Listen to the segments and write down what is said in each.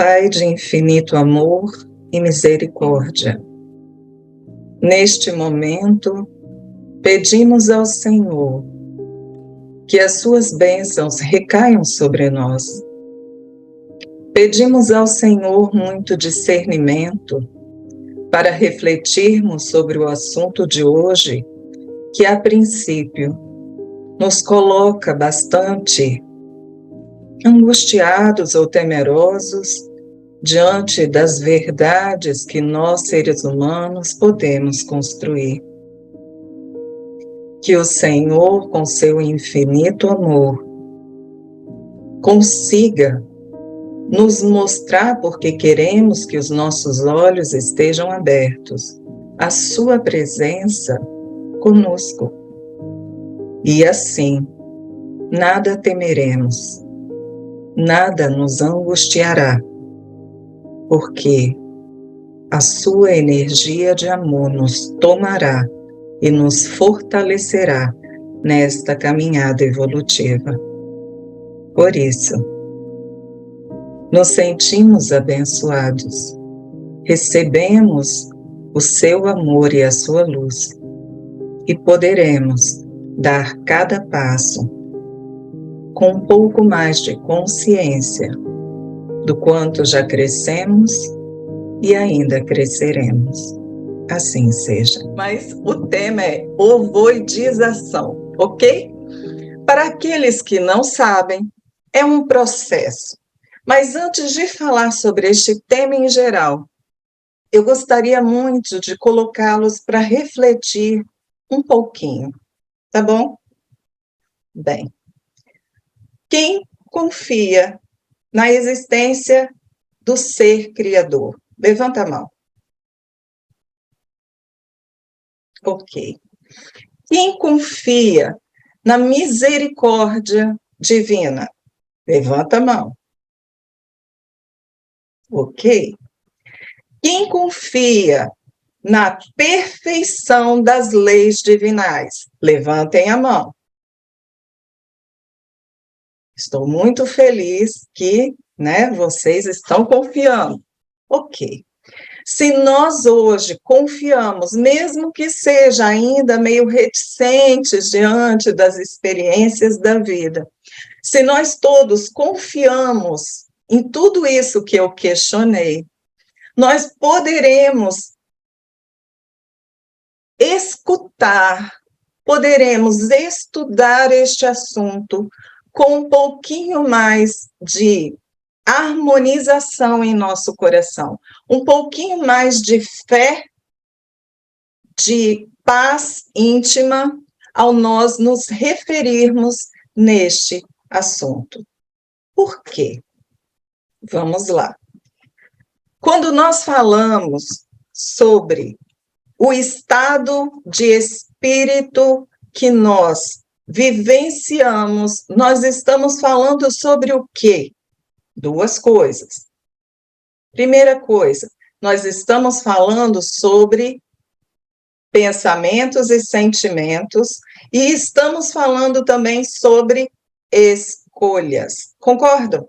Pai de infinito amor e misericórdia, neste momento, pedimos ao Senhor que as suas bênçãos recaiam sobre nós. Pedimos ao Senhor muito discernimento para refletirmos sobre o assunto de hoje, que a princípio nos coloca bastante angustiados ou temerosos diante das verdades que nós, seres humanos, podemos construir. Que o Senhor, com seu infinito amor, consiga nos mostrar, porque queremos que os nossos olhos estejam abertos à sua presença conosco. E assim, nada temeremos, nada nos angustiará, porque a sua energia de amor nos tomará e nos fortalecerá nesta caminhada evolutiva. Por isso, nos sentimos abençoados, recebemos o seu amor e a sua luz, e poderemos dar cada passo com um pouco mais de consciência do quanto já crescemos e ainda cresceremos. Assim seja. Mas o tema é ovoidização, ok? Para aqueles que não sabem, é um processo. Mas antes de falar sobre este tema em geral, eu gostaria muito de colocá-los para refletir um pouquinho, tá bom? Bem, quem confia na existência do ser criador? Levanta a mão. Ok. Quem confia na misericórdia divina? Levanta a mão. Ok. Quem confia na perfeição das leis divinais? Levantem a mão. Estou muito feliz que, vocês estão confiando. Ok. Se nós hoje confiamos, mesmo que seja ainda meio reticentes diante das experiências da vida, se nós todos confiamos em tudo isso que eu questionei, nós poderemos escutar, poderemos estudar este assunto com um pouquinho mais de harmonização em nosso coração, um pouquinho mais de fé, de paz íntima ao nós nos referirmos neste assunto. Por quê? Vamos lá. Quando nós falamos sobre o estado de espírito que nós vivenciamos, nós estamos falando sobre o quê? Duas coisas. Primeira coisa, nós estamos falando sobre pensamentos e sentimentos e estamos falando também sobre escolhas. Concordam?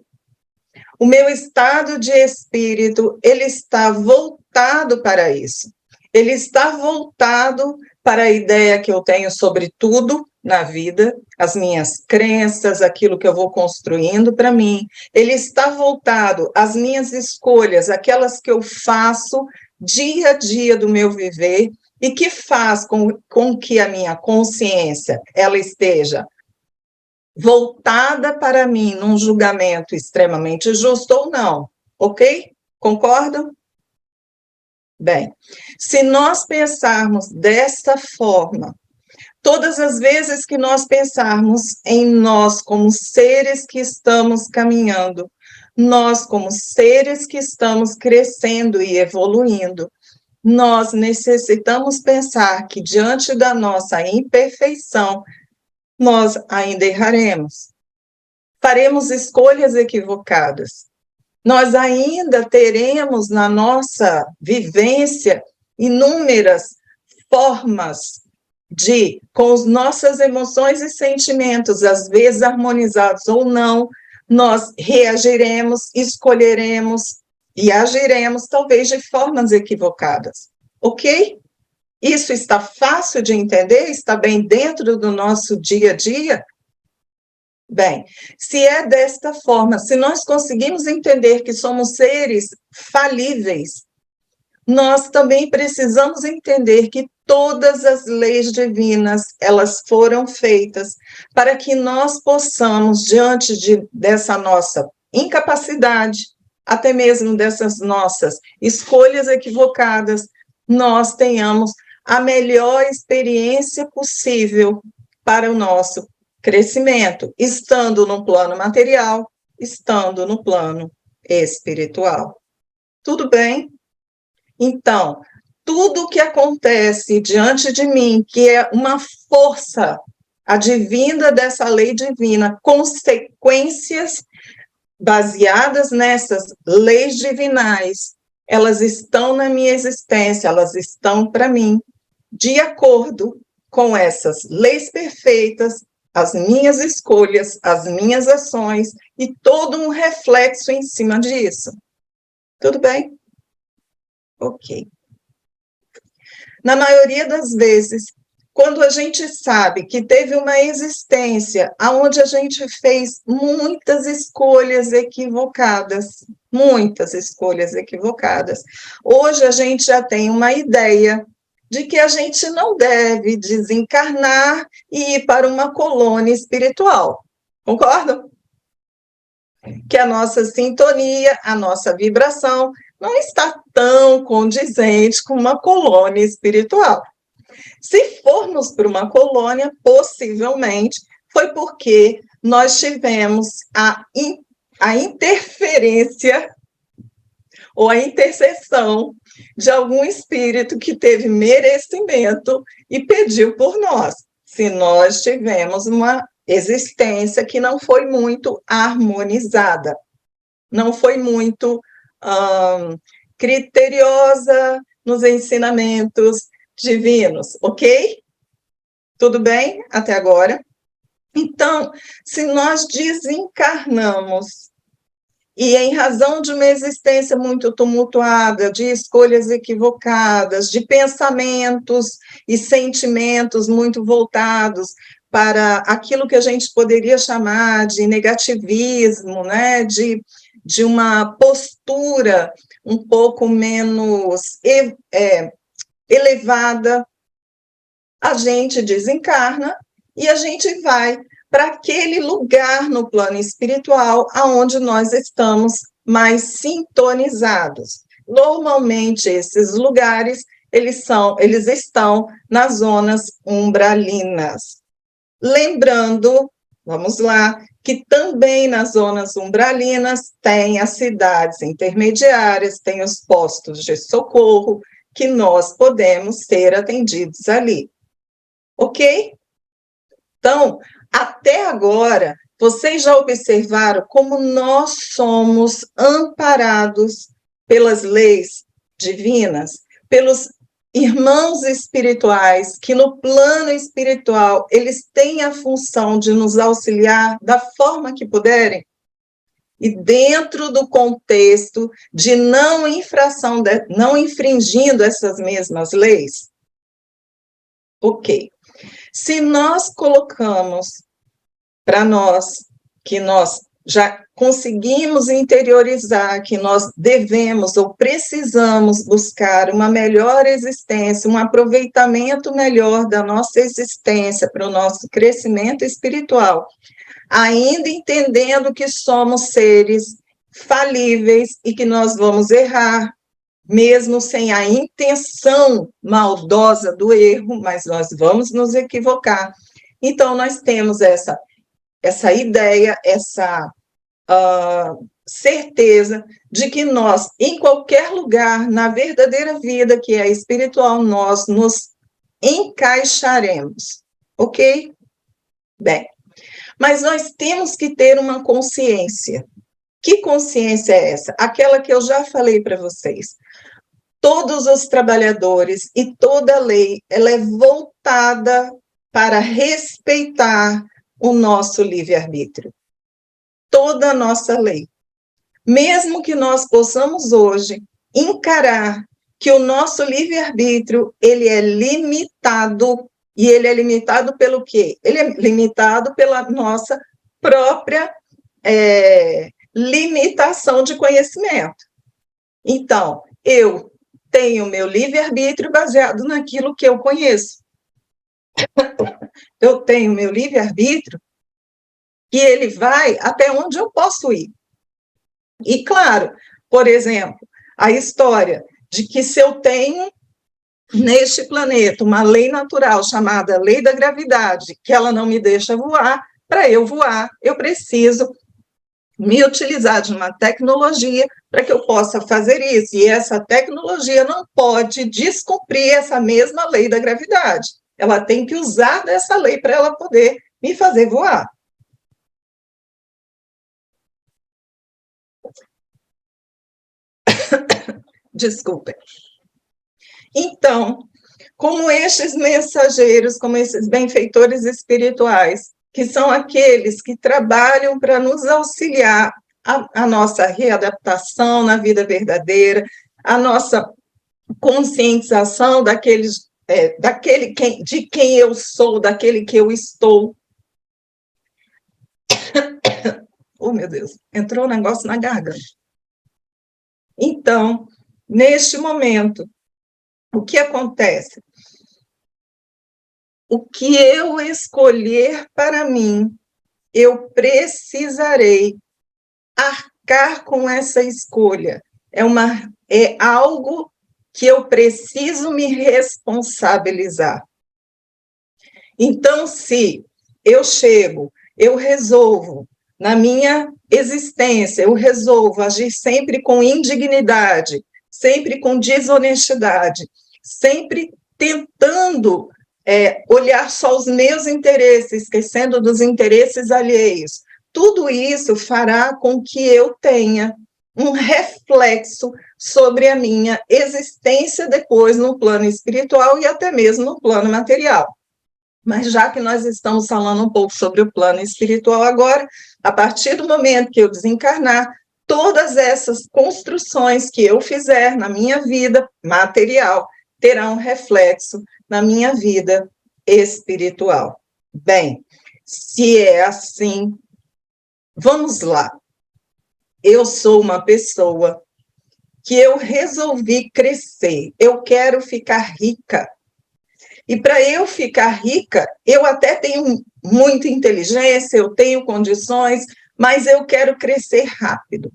O meu estado de espírito, ele está voltado para isso. Ele está voltado para a ideia que eu tenho sobre tudo na vida, as minhas crenças, aquilo que eu vou construindo para mim. Ele está voltado às minhas escolhas, aquelas que eu faço dia a dia do meu viver e que faz com que a minha consciência ela esteja voltada para mim num julgamento extremamente justo ou não, ok? Concordam? Bem, se nós pensarmos dessa forma, todas as vezes que nós pensarmos em nós como seres que estamos caminhando, nós como seres que estamos crescendo e evoluindo, nós necessitamos pensar que diante da nossa imperfeição, nós ainda erraremos. Faremos escolhas equivocadas. Nós ainda teremos na nossa vivência inúmeras formas de, com as nossas emoções e sentimentos, às vezes harmonizados ou não, nós reagiremos, escolheremos e agiremos, talvez de formas equivocadas, ok? Isso está fácil de entender? Está bem dentro do nosso dia a dia? Bem, se é desta forma, se nós conseguimos entender que somos seres falíveis, nós também precisamos entender que todas as leis divinas, elas foram feitas para que nós possamos, diante dessa nossa incapacidade, até mesmo dessas nossas escolhas equivocadas, nós tenhamos a melhor experiência possível para o nosso crescimento, estando no plano material, estando no plano espiritual. Tudo bem? Então, tudo que acontece diante de mim, que é uma força advinda dessa lei divina, consequências baseadas nessas leis divinais, elas estão na minha existência, elas estão para mim, de acordo com essas leis perfeitas, as minhas escolhas, as minhas ações e todo um reflexo em cima disso. Tudo bem? Ok. Na maioria das vezes, quando a gente sabe que teve uma existência onde a gente fez muitas escolhas equivocadas, hoje a gente já tem uma ideia de que a gente não deve desencarnar e ir para uma colônia espiritual. Concordam? Que a nossa sintonia, a nossa vibração não está tão condizente com uma colônia espiritual. Se formos para uma colônia, possivelmente foi porque nós tivemos a interferência ou a intercessão de algum espírito que teve merecimento e pediu por nós. Se nós tivemos uma existência que não foi muito harmonizada, não foi muito criteriosa nos ensinamentos divinos, ok? Tudo bem até agora? Então, se nós desencarnamos e em razão de uma existência muito tumultuada, de escolhas equivocadas, de pensamentos e sentimentos muito voltados para aquilo que a gente poderia chamar de negativismo, né? De uma postura um pouco menos elevada, a gente desencarna e a gente vai para aquele lugar no plano espiritual aonde nós estamos mais sintonizados. Normalmente, esses lugares, eles estão nas zonas umbralinas. Lembrando, vamos lá, que também nas zonas umbralinas tem as cidades intermediárias, tem os postos de socorro, que nós podemos ser atendidos ali. Ok? Então, até agora, vocês já observaram como nós somos amparados pelas leis divinas, pelos irmãos espirituais, que no plano espiritual, eles têm a função de nos auxiliar da forma que puderem, e dentro do contexto de não infringindo essas mesmas leis. Ok. Se nós colocamos para nós que nós já conseguimos interiorizar que nós devemos ou precisamos buscar uma melhor existência, um aproveitamento melhor da nossa existência para o nosso crescimento espiritual, ainda entendendo que somos seres falíveis e que nós vamos errar, mesmo sem a intenção maldosa do erro, mas nós vamos nos equivocar. Então, nós temos essa ideia, essa certeza de que nós, em qualquer lugar, na verdadeira vida, que é espiritual, nós nos encaixaremos, ok? Bem, mas nós temos que ter uma consciência. Que consciência é essa? Aquela que eu já falei para vocês. Todos os trabalhadores e toda lei, ela é voltada para respeitar o nosso livre-arbítrio. toda a nossa lei. Mesmo que nós possamos hoje encarar que o nosso livre-arbítrio, ele é limitado, e ele é limitado pelo quê? Ele é limitado pela nossa própria limitação de conhecimento. Então, eu tenho meu livre-arbítrio baseado naquilo que eu conheço. Eu tenho meu livre-arbítrio e ele vai até onde eu posso ir. E, claro, por exemplo, a história de que se eu tenho neste planeta uma lei natural chamada lei da gravidade, que ela não me deixa voar, para eu voar, eu preciso me utilizar de uma tecnologia para que eu possa fazer isso. E essa tecnologia não pode descumprir essa mesma lei da gravidade. Ela tem que usar dessa lei para ela poder me fazer voar. Desculpem. Então, como estes mensageiros, como esses benfeitores espirituais, que são aqueles que trabalham para nos auxiliar a nossa readaptação na vida verdadeira, a nossa conscientização de quem eu sou, daquele que eu estou. Oh, meu Deus, entrou um negócio na garganta. Então, neste momento, o que acontece? O que eu escolher para mim, eu precisarei arcar com essa escolha. É algo que eu preciso me responsabilizar. Então, se eu resolvo, na minha existência, eu resolvo agir sempre com indignidade, sempre com desonestidade, sempre tentando olhar só os meus interesses, esquecendo dos interesses alheios. Tudo isso fará com que eu tenha um reflexo sobre a minha existência depois no plano espiritual e até mesmo no plano material. Mas já que nós estamos falando um pouco sobre o plano espiritual agora, a partir do momento que eu desencarnar, todas essas construções que eu fizer na minha vida material terão um reflexo na minha vida espiritual. Bem, se é assim, vamos lá. Eu sou uma pessoa que eu resolvi crescer, eu quero ficar rica. E para eu ficar rica, eu até tenho muita inteligência, eu tenho condições, mas eu quero crescer rápido.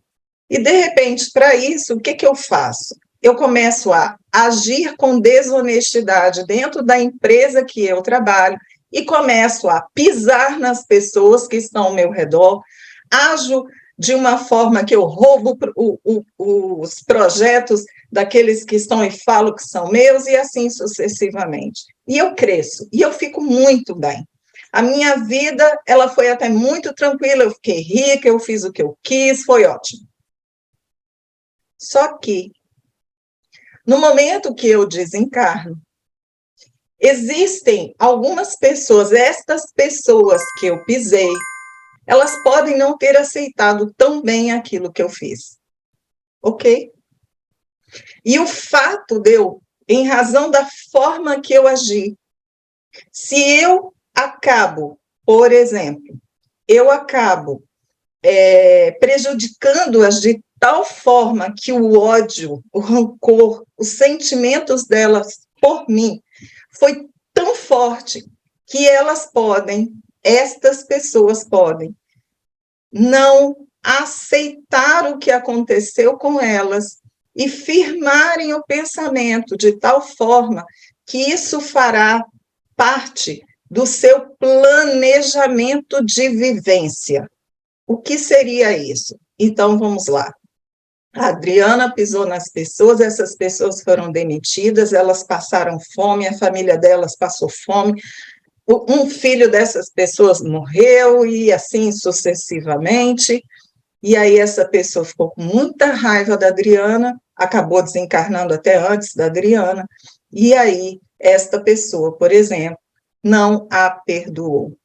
E, de repente, para isso, o que eu faço? Eu começo a agir com desonestidade dentro da empresa que eu trabalho e começo a pisar nas pessoas que estão ao meu redor, ajo de uma forma que eu roubo os projetos daqueles que estão e falo que são meus, e assim sucessivamente. E eu cresço, e eu fico muito bem. A minha vida, ela foi até muito tranquila, eu fiquei rica, eu fiz o que eu quis, foi ótimo. Só que, no momento que eu desencarno, existem algumas pessoas, estas pessoas que eu pisei, elas podem não ter aceitado tão bem aquilo que eu fiz. Ok? E o fato de eu, em razão da forma que eu agi, se eu acabo, por exemplo, eu acabo prejudicando-as de tal forma que o ódio, o rancor, os sentimentos delas por mim foi tão forte que estas pessoas podem não aceitar o que aconteceu com elas e firmarem o pensamento de tal forma que isso fará parte do seu planejamento de vivência. O que seria isso? Então, vamos lá. A Adriana pisou nas pessoas, essas pessoas foram demitidas, elas passaram fome, a família delas passou fome, um filho dessas pessoas morreu e assim sucessivamente, e aí essa pessoa ficou com muita raiva da Adriana, acabou desencarnando até antes da Adriana, e aí esta pessoa, por exemplo, não a perdoou.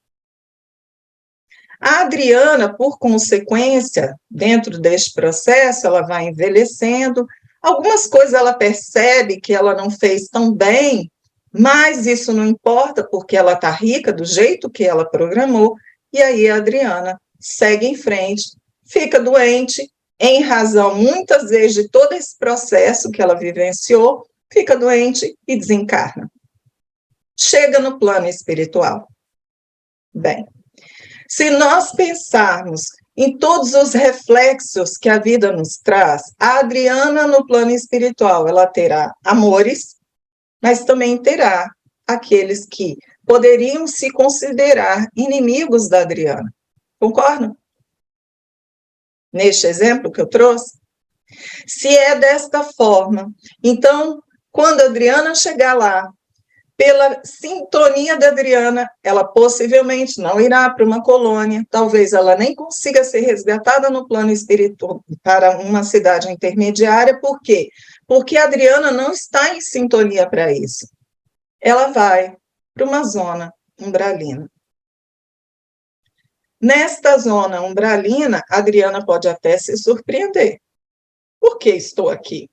A Adriana, por consequência, dentro deste processo, ela vai envelhecendo, algumas coisas ela percebe que ela não fez tão bem, mas isso não importa, porque ela está rica do jeito que ela programou, e aí a Adriana segue em frente, fica doente, em razão, muitas vezes, de todo esse processo que ela vivenciou, fica doente e desencarna. Chega no plano espiritual. Bem, se nós pensarmos em todos os reflexos que a vida nos traz, a Adriana, no plano espiritual, ela terá amores, mas também terá aqueles que poderiam se considerar inimigos da Adriana. Concordam? Neste exemplo que eu trouxe? Se é desta forma, então, quando a Adriana chegar lá, pela sintonia da Adriana, ela possivelmente não irá para uma colônia, talvez ela nem consiga ser resgatada no plano espiritual para uma cidade intermediária, por quê? Porque a Adriana não está em sintonia para isso. Ela vai para uma zona umbralina. Nesta zona umbralina, a Adriana pode até se surpreender. Por que estou aqui?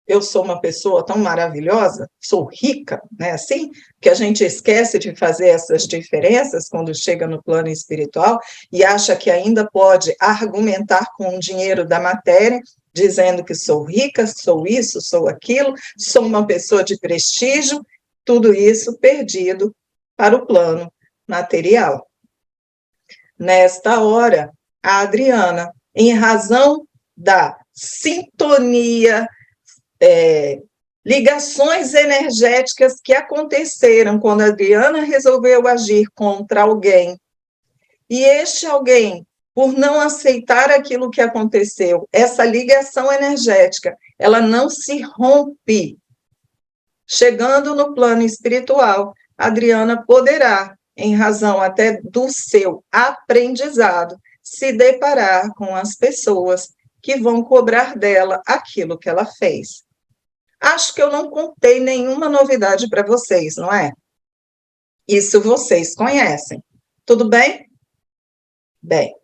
Eu sou uma pessoa tão maravilhosa, sou rica, né? Assim, que a gente esquece de fazer essas diferenças quando chega no plano espiritual e acha que ainda pode argumentar com o dinheiro da matéria, dizendo que sou rica, sou isso, sou aquilo, sou uma pessoa de prestígio, tudo isso perdido para o plano material. Nesta hora, a Adriana, em razão da sintonia, ligações energéticas que aconteceram quando a Adriana resolveu agir contra alguém, e este alguém, por não aceitar aquilo que aconteceu, essa ligação energética, ela não se rompe. Chegando no plano espiritual, a Adriana poderá, em razão até do seu aprendizado, se deparar com as pessoas que vão cobrar dela aquilo que ela fez. Acho que eu não contei nenhuma novidade para vocês, não é? Isso vocês conhecem. Tudo bem? Bem,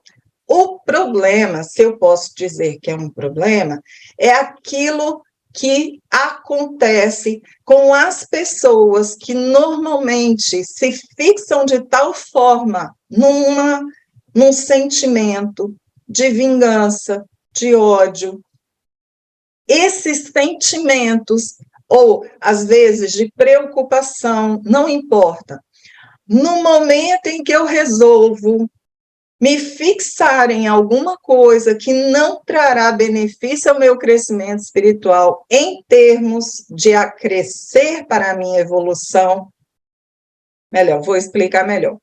o problema, se eu posso dizer que é um problema, é aquilo que acontece com as pessoas que normalmente se fixam de tal forma num sentimento de vingança, de ódio. Esses sentimentos, ou às vezes de preocupação, não importa. No momento em que eu resolvo me fixar em alguma coisa que não trará benefício ao meu crescimento espiritual em termos de acrescer para a minha evolução, melhor, vou explicar melhor.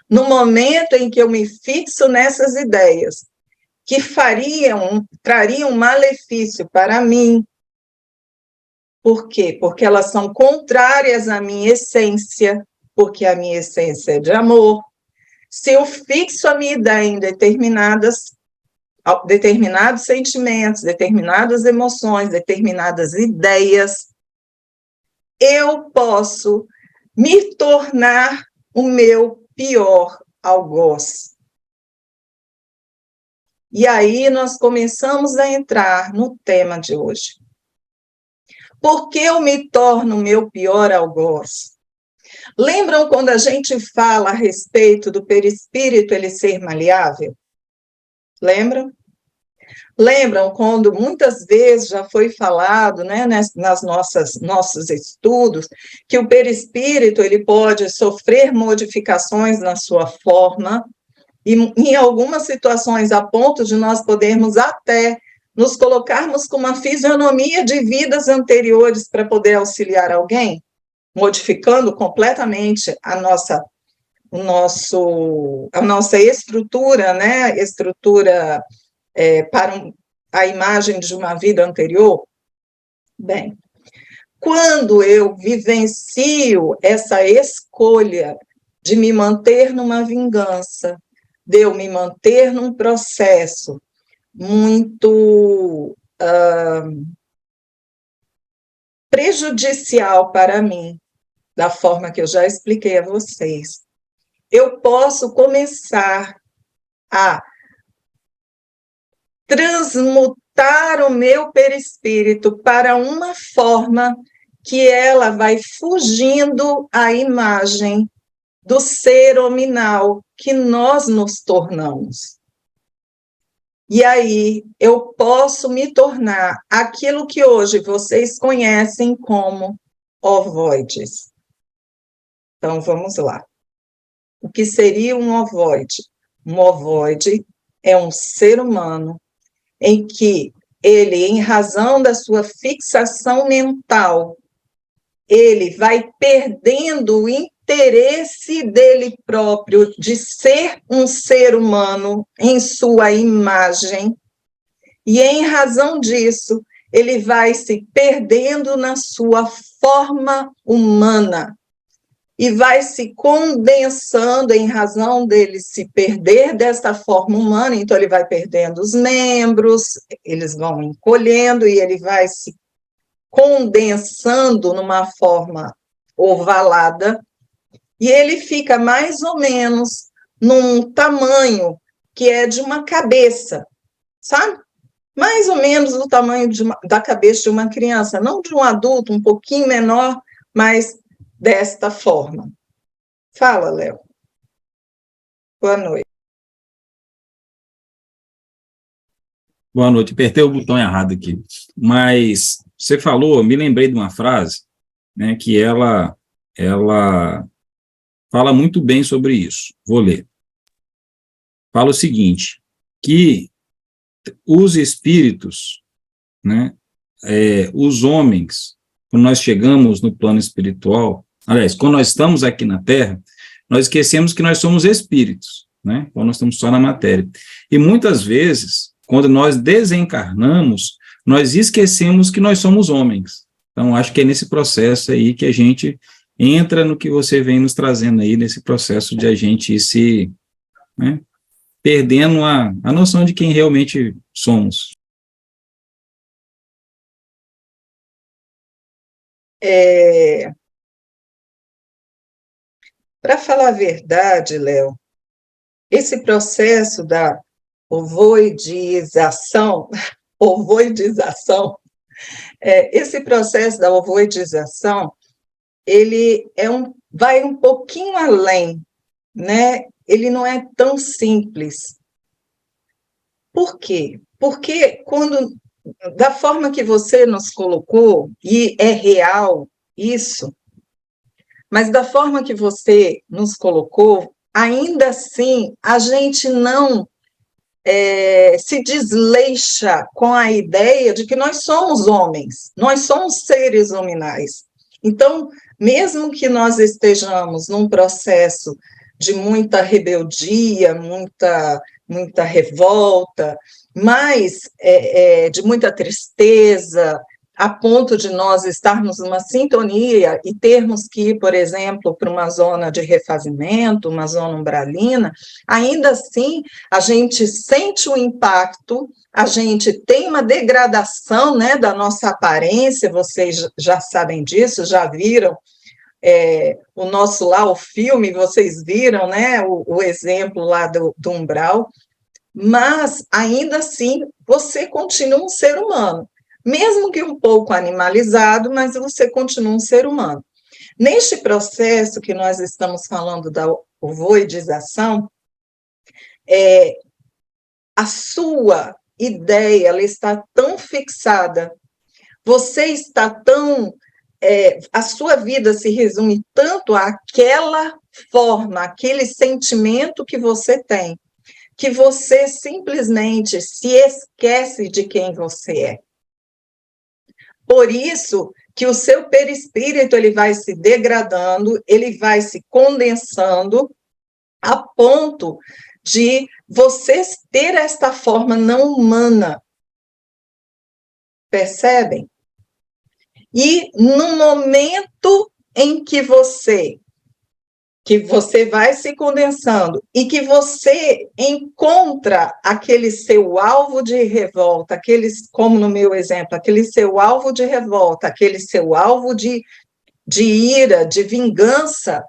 No momento em que eu me fixo nessas ideias que trariam malefício para mim. Por quê? Porque elas são contrárias à minha essência, porque a minha essência é de amor. Se eu fixo a minha ideia em determinados sentimentos, determinadas emoções, determinadas ideias, eu posso me tornar o meu pior algoz. E aí nós começamos a entrar no tema de hoje. Por que eu me torno o meu pior algoz? Lembram quando a gente fala a respeito do perispírito ele ser maleável? Lembram? Lembram quando muitas vezes já foi falado, né, nas nossos estudos, que o perispírito ele pode sofrer modificações na sua forma, e em algumas situações, a ponto de nós podermos até nos colocarmos com uma fisionomia de vidas anteriores para poder auxiliar alguém, modificando completamente a nossa estrutura, né? Estrutura para a imagem de uma vida anterior. Bem, quando eu vivencio essa escolha de me manter numa vingança, de eu me manter num processo muito prejudicial para mim, da forma que eu já expliquei a vocês, eu posso começar a transmutar o meu perispírito para uma forma que ela vai fugindo à imagem do ser hominal que nós nos tornamos. E aí eu posso me tornar aquilo que hoje vocês conhecem como ovoides. Então, vamos lá. O que seria um ovoide? Um ovoide é um ser humano em que ele, em razão da sua fixação mental, ele vai perdendo o interesse dele próprio de ser um ser humano em sua imagem, e em razão disso, ele vai se perdendo na sua forma humana, e vai se condensando em razão dele se perder desta forma humana, então ele vai perdendo os membros, eles vão encolhendo e ele vai se condensando numa forma ovalada, e ele fica mais ou menos num tamanho que é de uma cabeça, sabe? Mais ou menos do tamanho da cabeça de uma criança, não de um adulto, um pouquinho menor, mas desta forma. Fala, Léo. Boa noite. Boa noite. Apertei o botão errado aqui. Mas você falou, me lembrei de uma frase, né, que ela fala muito bem sobre isso. Vou ler. Fala o seguinte, que os espíritos, né, os homens, quando nós chegamos no plano espiritual, aliás, quando nós estamos aqui na Terra, nós esquecemos que nós somos espíritos, né, quando nós estamos só na matéria. E muitas vezes, quando nós desencarnamos, nós esquecemos que nós somos homens. Então, acho que é nesse processo aí que a gente entra no que você vem nos trazendo aí, nesse processo de a gente ir se, né, perdendo a noção de quem realmente somos. Para falar a verdade, Léo, esse processo da ovoidização, esse processo da ovoidização, ele vai um pouquinho além, né? Ele não é tão simples. Por quê? Porque da forma que você nos colocou, e é real isso, mas da forma que você nos colocou, ainda assim, a gente não se desleixa com a ideia de que nós somos homens, nós somos seres hominais. Então, mesmo que nós estejamos num processo de muita rebeldia, muita revolta, mas de muita tristeza, a ponto de nós estarmos numa sintonia e termos que ir, por exemplo, para uma zona de refazimento, uma zona umbralina, ainda assim a gente sente o impacto, a gente tem uma degradação, né, da nossa aparência, vocês já sabem disso, já viram o nosso lá, o filme, vocês viram, né, o exemplo lá do umbral, mas ainda assim você continua um ser humano, mesmo que um pouco animalizado, mas você continua um ser humano. Neste processo que nós estamos falando da ovoidização, a sua ideia ela está tão fixada, você está tão... a sua vida se resume tanto àquela forma, aquele sentimento que você tem, que você simplesmente se esquece de quem você é. Por isso que o seu perispírito ele vai se degradando, ele vai se condensando a ponto de você ter esta forma não humana. Percebem? E no momento em que você vai se condensando e que você encontra aquele seu alvo de revolta, como no meu exemplo, aquele seu alvo de revolta, aquele seu alvo de ira, de vingança,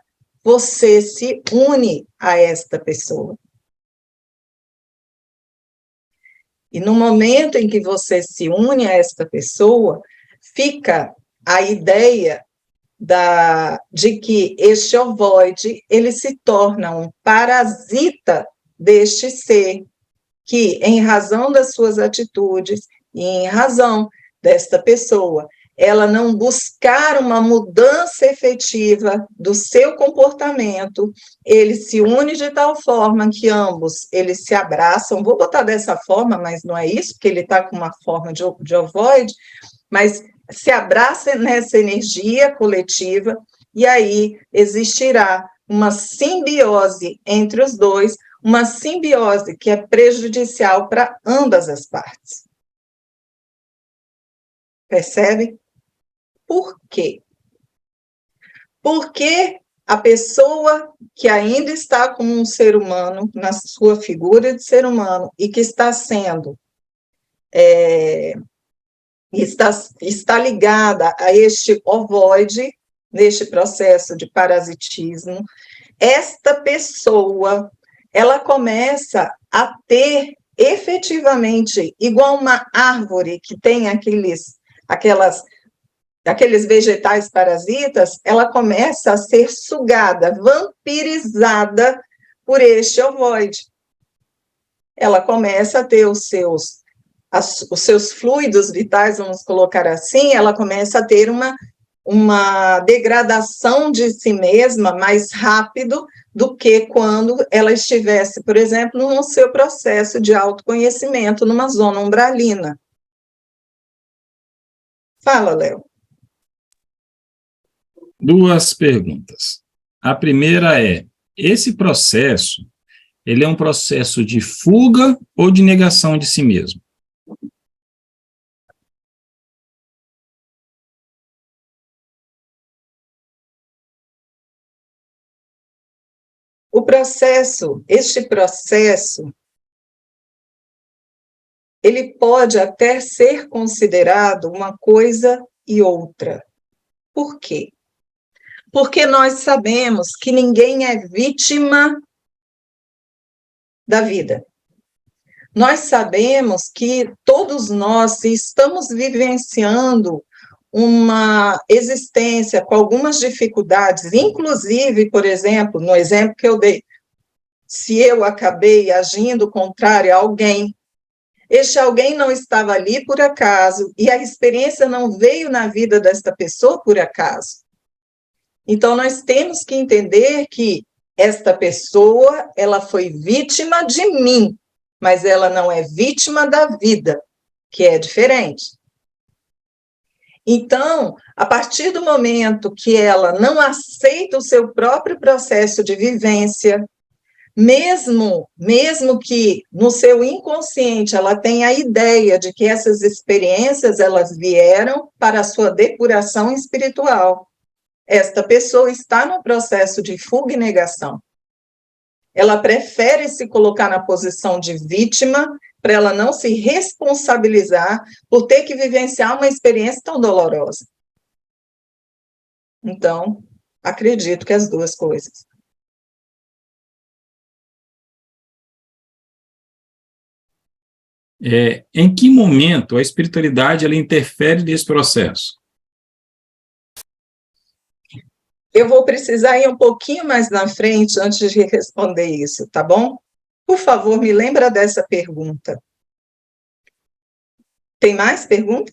você se une a esta pessoa. E no momento em que você se une a esta pessoa, fica a ideia de que este ovoide, ele se torna um parasita deste ser, que, em razão das suas atitudes e em razão desta pessoa, ela não buscar uma mudança efetiva do seu comportamento, ele se une de tal forma que ambos, eles se abraçam, vou botar dessa forma, mas não é isso, porque ele está com uma forma de ovoide, mas se abraça nessa energia coletiva, e aí existirá uma simbiose entre os dois, uma simbiose que é prejudicial para ambas as partes. Percebe? Por quê? Porque a pessoa que ainda está como um ser humano, na sua figura de ser humano, e que está sendo está ligada a este ovoide, neste processo de parasitismo, esta pessoa, ela começa a ter efetivamente, igual uma árvore que tem aqueles vegetais parasitas, ela começa a ser sugada, vampirizada por este ovoide. Ela começa a ter os seus fluidos vitais, vamos colocar assim, ela começa a ter uma degradação de si mesma mais rápido do que quando ela estivesse, por exemplo, no seu processo de autoconhecimento, numa zona umbralina. Fala, Léo. Duas perguntas. A primeira é, esse processo, ele é um processo de fuga ou de negação de si mesmo? Este processo, ele pode até ser considerado uma coisa e outra. Por quê? Porque nós sabemos que ninguém é vítima da vida. Nós sabemos que todos nós estamos vivenciando uma existência com algumas dificuldades, inclusive, por exemplo, no exemplo que eu dei, se eu acabei agindo contrário a alguém, este alguém não estava ali por acaso, e a experiência não veio na vida desta pessoa por acaso. Então, nós temos que entender que esta pessoa, ela foi vítima de mim, mas ela não é vítima da vida, que é diferente. Então, a partir do momento que ela não aceita o seu próprio processo de vivência, mesmo que no seu inconsciente ela tenha a ideia de que essas experiências elas vieram para a sua depuração espiritual, esta pessoa está no processo de fuga e negação. Ela prefere se colocar na posição de vítima para ela não se responsabilizar por ter que vivenciar uma experiência tão dolorosa. Então, acredito que as duas coisas. Em que momento a espiritualidade ela interfere nesse processo? Eu vou precisar ir um pouquinho mais na frente antes de responder isso, tá bom? Por favor, me lembra dessa pergunta. Tem mais pergunta?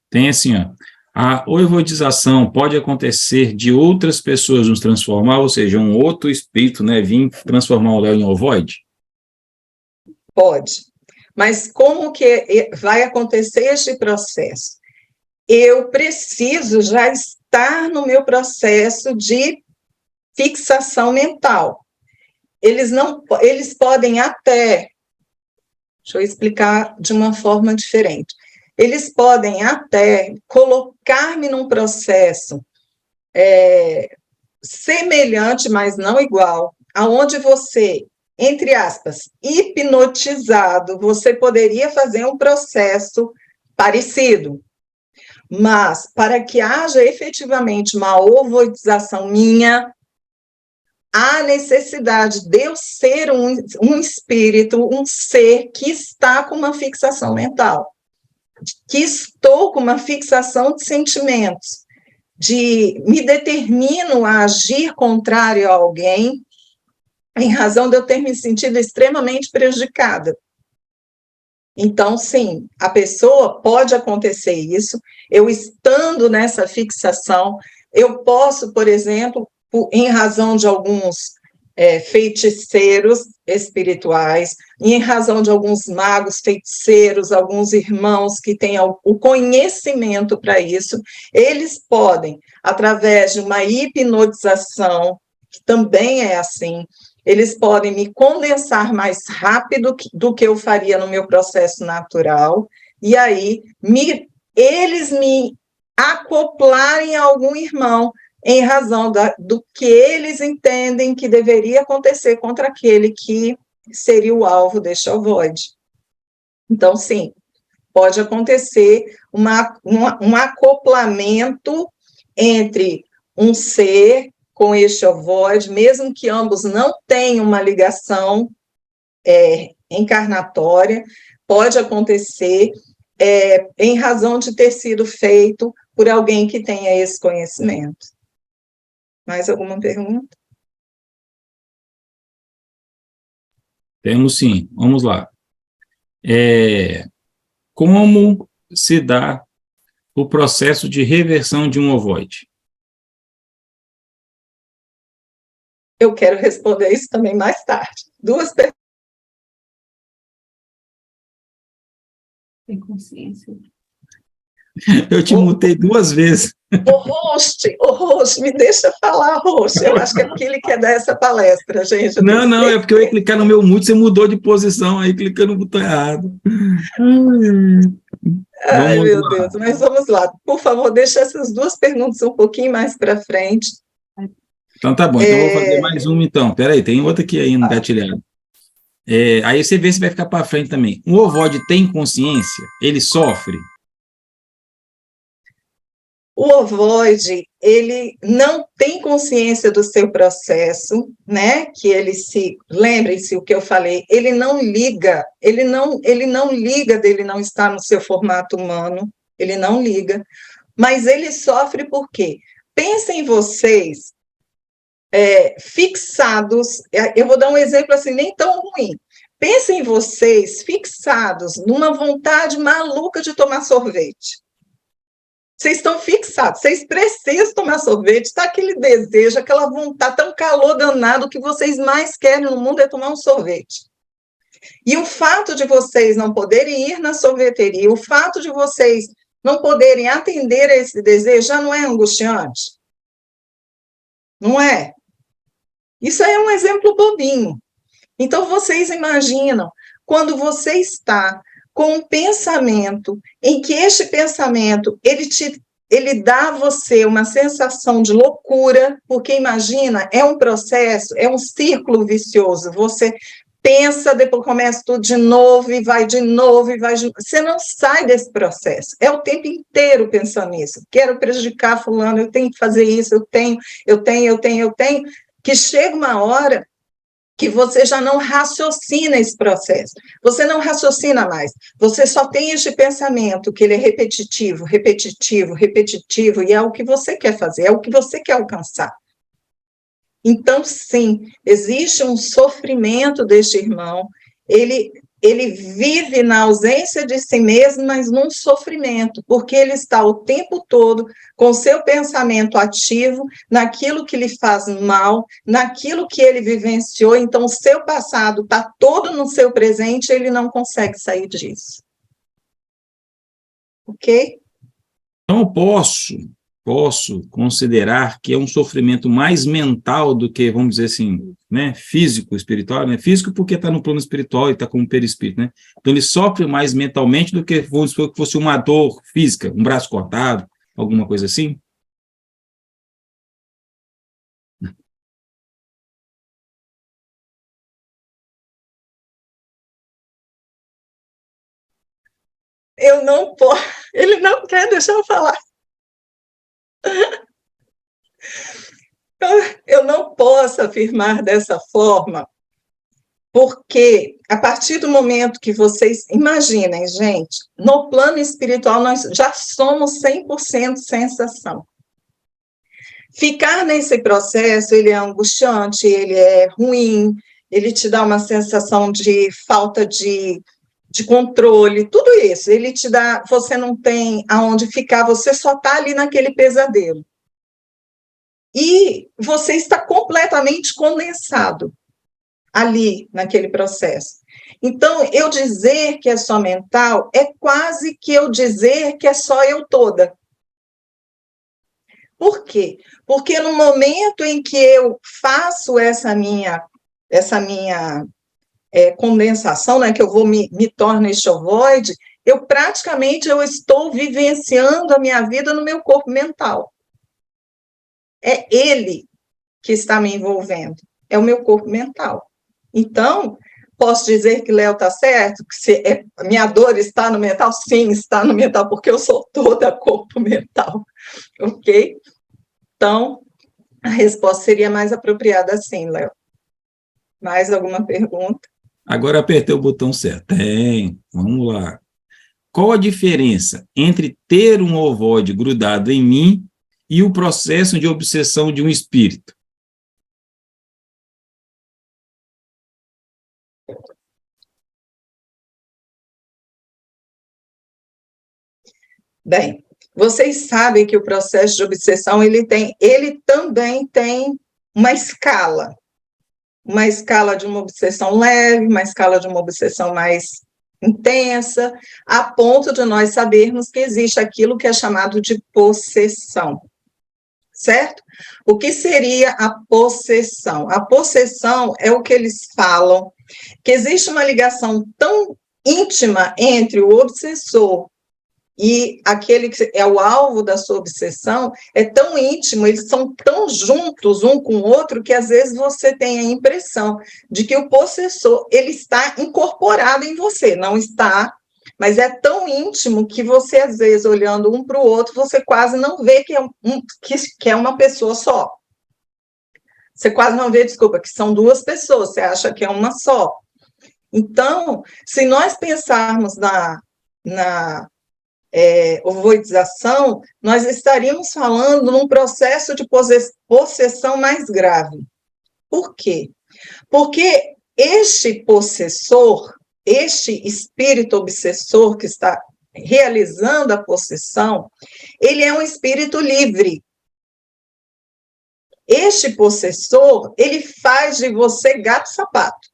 Tem assim, ó. A oivodização pode acontecer de outras pessoas nos transformar, ou seja, um outro espírito, né, vir transformar o Léo em ovoide? Pode. Mas como que vai acontecer este processo? Eu preciso já estar no meu processo de fixação mental. Eles podem até, deixa eu explicar de uma forma diferente, eles podem até colocar-me num processo semelhante, mas não igual, aonde você, entre aspas, hipnotizado, você poderia fazer um processo parecido. Mas, para que haja efetivamente uma ovoidização minha, há necessidade de eu ser um espírito, um ser que está com uma fixação mental, que estou com uma fixação de sentimentos, de me determino a agir contrário a alguém, em razão de eu ter me sentido extremamente prejudicada. Então, sim, a pessoa pode acontecer isso, eu estando nessa fixação, eu posso, por exemplo, em razão de alguns feiticeiros espirituais, e em razão de alguns magos feiticeiros, alguns irmãos que têm o conhecimento para isso, eles podem, através de uma hipnotização, que também é assim, eles podem me condensar mais rápido do que eu faria no meu processo natural, e aí eles me acoplarem a algum irmão, em razão do que eles entendem que deveria acontecer contra aquele que seria o alvo deste ovoide. Então, sim, pode acontecer um acoplamento entre um ser com este ovoide, mesmo que ambos não tenham uma ligação encarnatória, pode acontecer em razão de ter sido feito por alguém que tenha esse conhecimento. Mais alguma pergunta? Temos sim, vamos lá. Como se dá o processo de reversão de um ovoide? Eu quero responder isso também mais tarde. Duas perguntas. Tem consciência. Eu te mutei 2 vezes. O host, me deixa falar, host. Eu acho que é porque ele quer dar essa palestra, gente. Não, é porque eu ia clicar no meu mute, você mudou de posição, aí clicando no botão errado. Ai, meu Deus, mas vamos lá. Por favor, deixa essas duas perguntas um pouquinho mais para frente. Então tá bom, então eu vou fazer mais uma então. Peraí, tem outra aqui aí no gatilhado. Aí você vê se vai ficar para frente também. O ovoide tem consciência? Ele sofre? O ovoide, ele não tem consciência do seu processo, né? Que ele lembrem-se o que eu falei, ele não liga dele não estar no seu formato humano, ele não liga, mas ele sofre por quê? Pensem vocês fixados, eu vou dar um exemplo assim, nem tão ruim. Pensem vocês fixados numa vontade maluca de tomar sorvete. Vocês estão fixados, vocês precisam tomar sorvete, está aquele desejo, aquela vontade, está um calor danado, o que vocês mais querem no mundo é tomar um sorvete. E o fato de vocês não poderem ir na sorveteria, o fato de vocês não poderem atender a esse desejo, já não é angustiante? Não é? Isso aí é um exemplo bobinho. Então, vocês imaginam, quando você está com um pensamento, em que este pensamento, ele dá a você uma sensação de loucura, porque imagina, é um processo, é um círculo vicioso, você pensa, depois começa tudo de novo, e vai de novo, e vai de novo. Você não sai desse processo, é o tempo inteiro pensando nisso, quero prejudicar fulano, eu tenho que fazer isso, eu tenho, que chega uma hora que você já não raciocina esse processo, você não raciocina mais, você só tem este pensamento que ele é repetitivo, repetitivo, repetitivo, e é o que você quer fazer, é o que você quer alcançar. Então, sim, existe um sofrimento deste irmão, ele vive na ausência de si mesmo, mas num sofrimento, porque ele está o tempo todo com seu pensamento ativo naquilo que lhe faz mal, naquilo que ele vivenciou, então o seu passado está todo no seu presente e ele não consegue sair disso. Ok? Então eu posso considerar que é um sofrimento mais mental do que, vamos dizer assim, né, físico, espiritual, né? Físico porque está no plano espiritual e está como perispírito, né? Então ele sofre mais mentalmente do que fosse uma dor física, um braço cortado, alguma coisa assim? Eu não posso, ele não quer deixar eu falar. Eu não posso afirmar dessa forma, porque a partir do momento que vocês imaginem, gente, no plano espiritual nós já somos 100% sensação. Ficar nesse processo, ele é angustiante, ele é ruim, ele te dá uma sensação de falta de controle, tudo isso, ele te dá, você não tem aonde ficar, você só está ali naquele pesadelo. E você está completamente condensado ali naquele processo. Então, eu dizer que é só mental é quase que eu dizer que é só eu toda. Por quê? Porque no momento em que eu faço essa minha condensação, né, que eu vou me torno este ovoide, eu praticamente estou vivenciando a minha vida no meu corpo mental. É ele que está me envolvendo, é o meu corpo mental. Então, posso dizer que Léo está certo? Que minha dor está no mental? Sim, está no mental, porque eu sou toda corpo mental, ok? Então, a resposta seria mais apropriada assim, Léo. Mais alguma pergunta? Agora apertei o botão certo. Tem, vamos lá. Qual a diferença entre ter um ovoide grudado em mim e o processo de obsessão de um espírito? Bem, vocês sabem que o processo de obsessão ele também tem uma escala de uma obsessão leve, uma escala de uma obsessão mais intensa, a ponto de nós sabermos que existe aquilo que é chamado de possessão, certo? O que seria a possessão? A possessão é o que eles falam, que existe uma ligação tão íntima entre o obsessor e aquele que é o alvo da sua obsessão, é tão íntimo, eles são tão juntos um com o outro, que às vezes você tem a impressão de que o possessor, ele está incorporado em você, não está, mas é tão íntimo que você, às vezes, olhando um para o outro, você quase não vê que é uma pessoa só. Você quase não vê, desculpa, que são duas pessoas, você acha que é uma só. Então, se nós pensarmos na ovoidização, nós estaríamos falando num processo de possessão mais grave. Por quê? Porque este possessor, este espírito obsessor que está realizando a possessão, ele é um espírito livre. Este possessor, ele faz de você gato-sapato,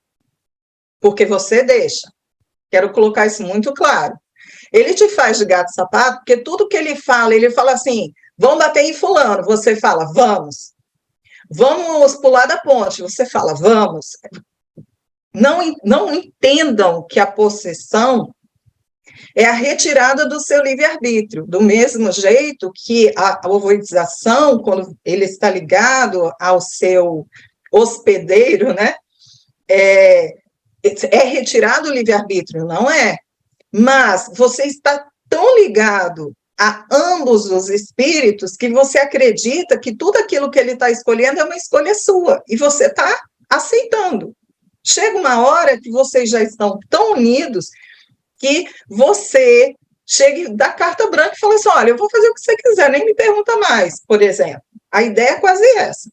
porque você deixa. Quero colocar isso muito claro. Ele te faz de gato-sapato, porque tudo que ele fala assim, vamos bater em fulano, você fala, vamos. Vamos pular da ponte, você fala, vamos. Não entendam que a possessão é a retirada do seu livre-arbítrio, do mesmo jeito que a ovoidização, quando ele está ligado ao seu hospedeiro, né, é retirado o livre-arbítrio, não é? Mas você está tão ligado a ambos os espíritos que você acredita que tudo aquilo que ele está escolhendo é uma escolha sua, e você está aceitando. Chega uma hora que vocês já estão tão unidos que você chega e dá carta branca e fala assim, olha, eu vou fazer o que você quiser, nem me pergunta mais, por exemplo. A ideia é quase essa.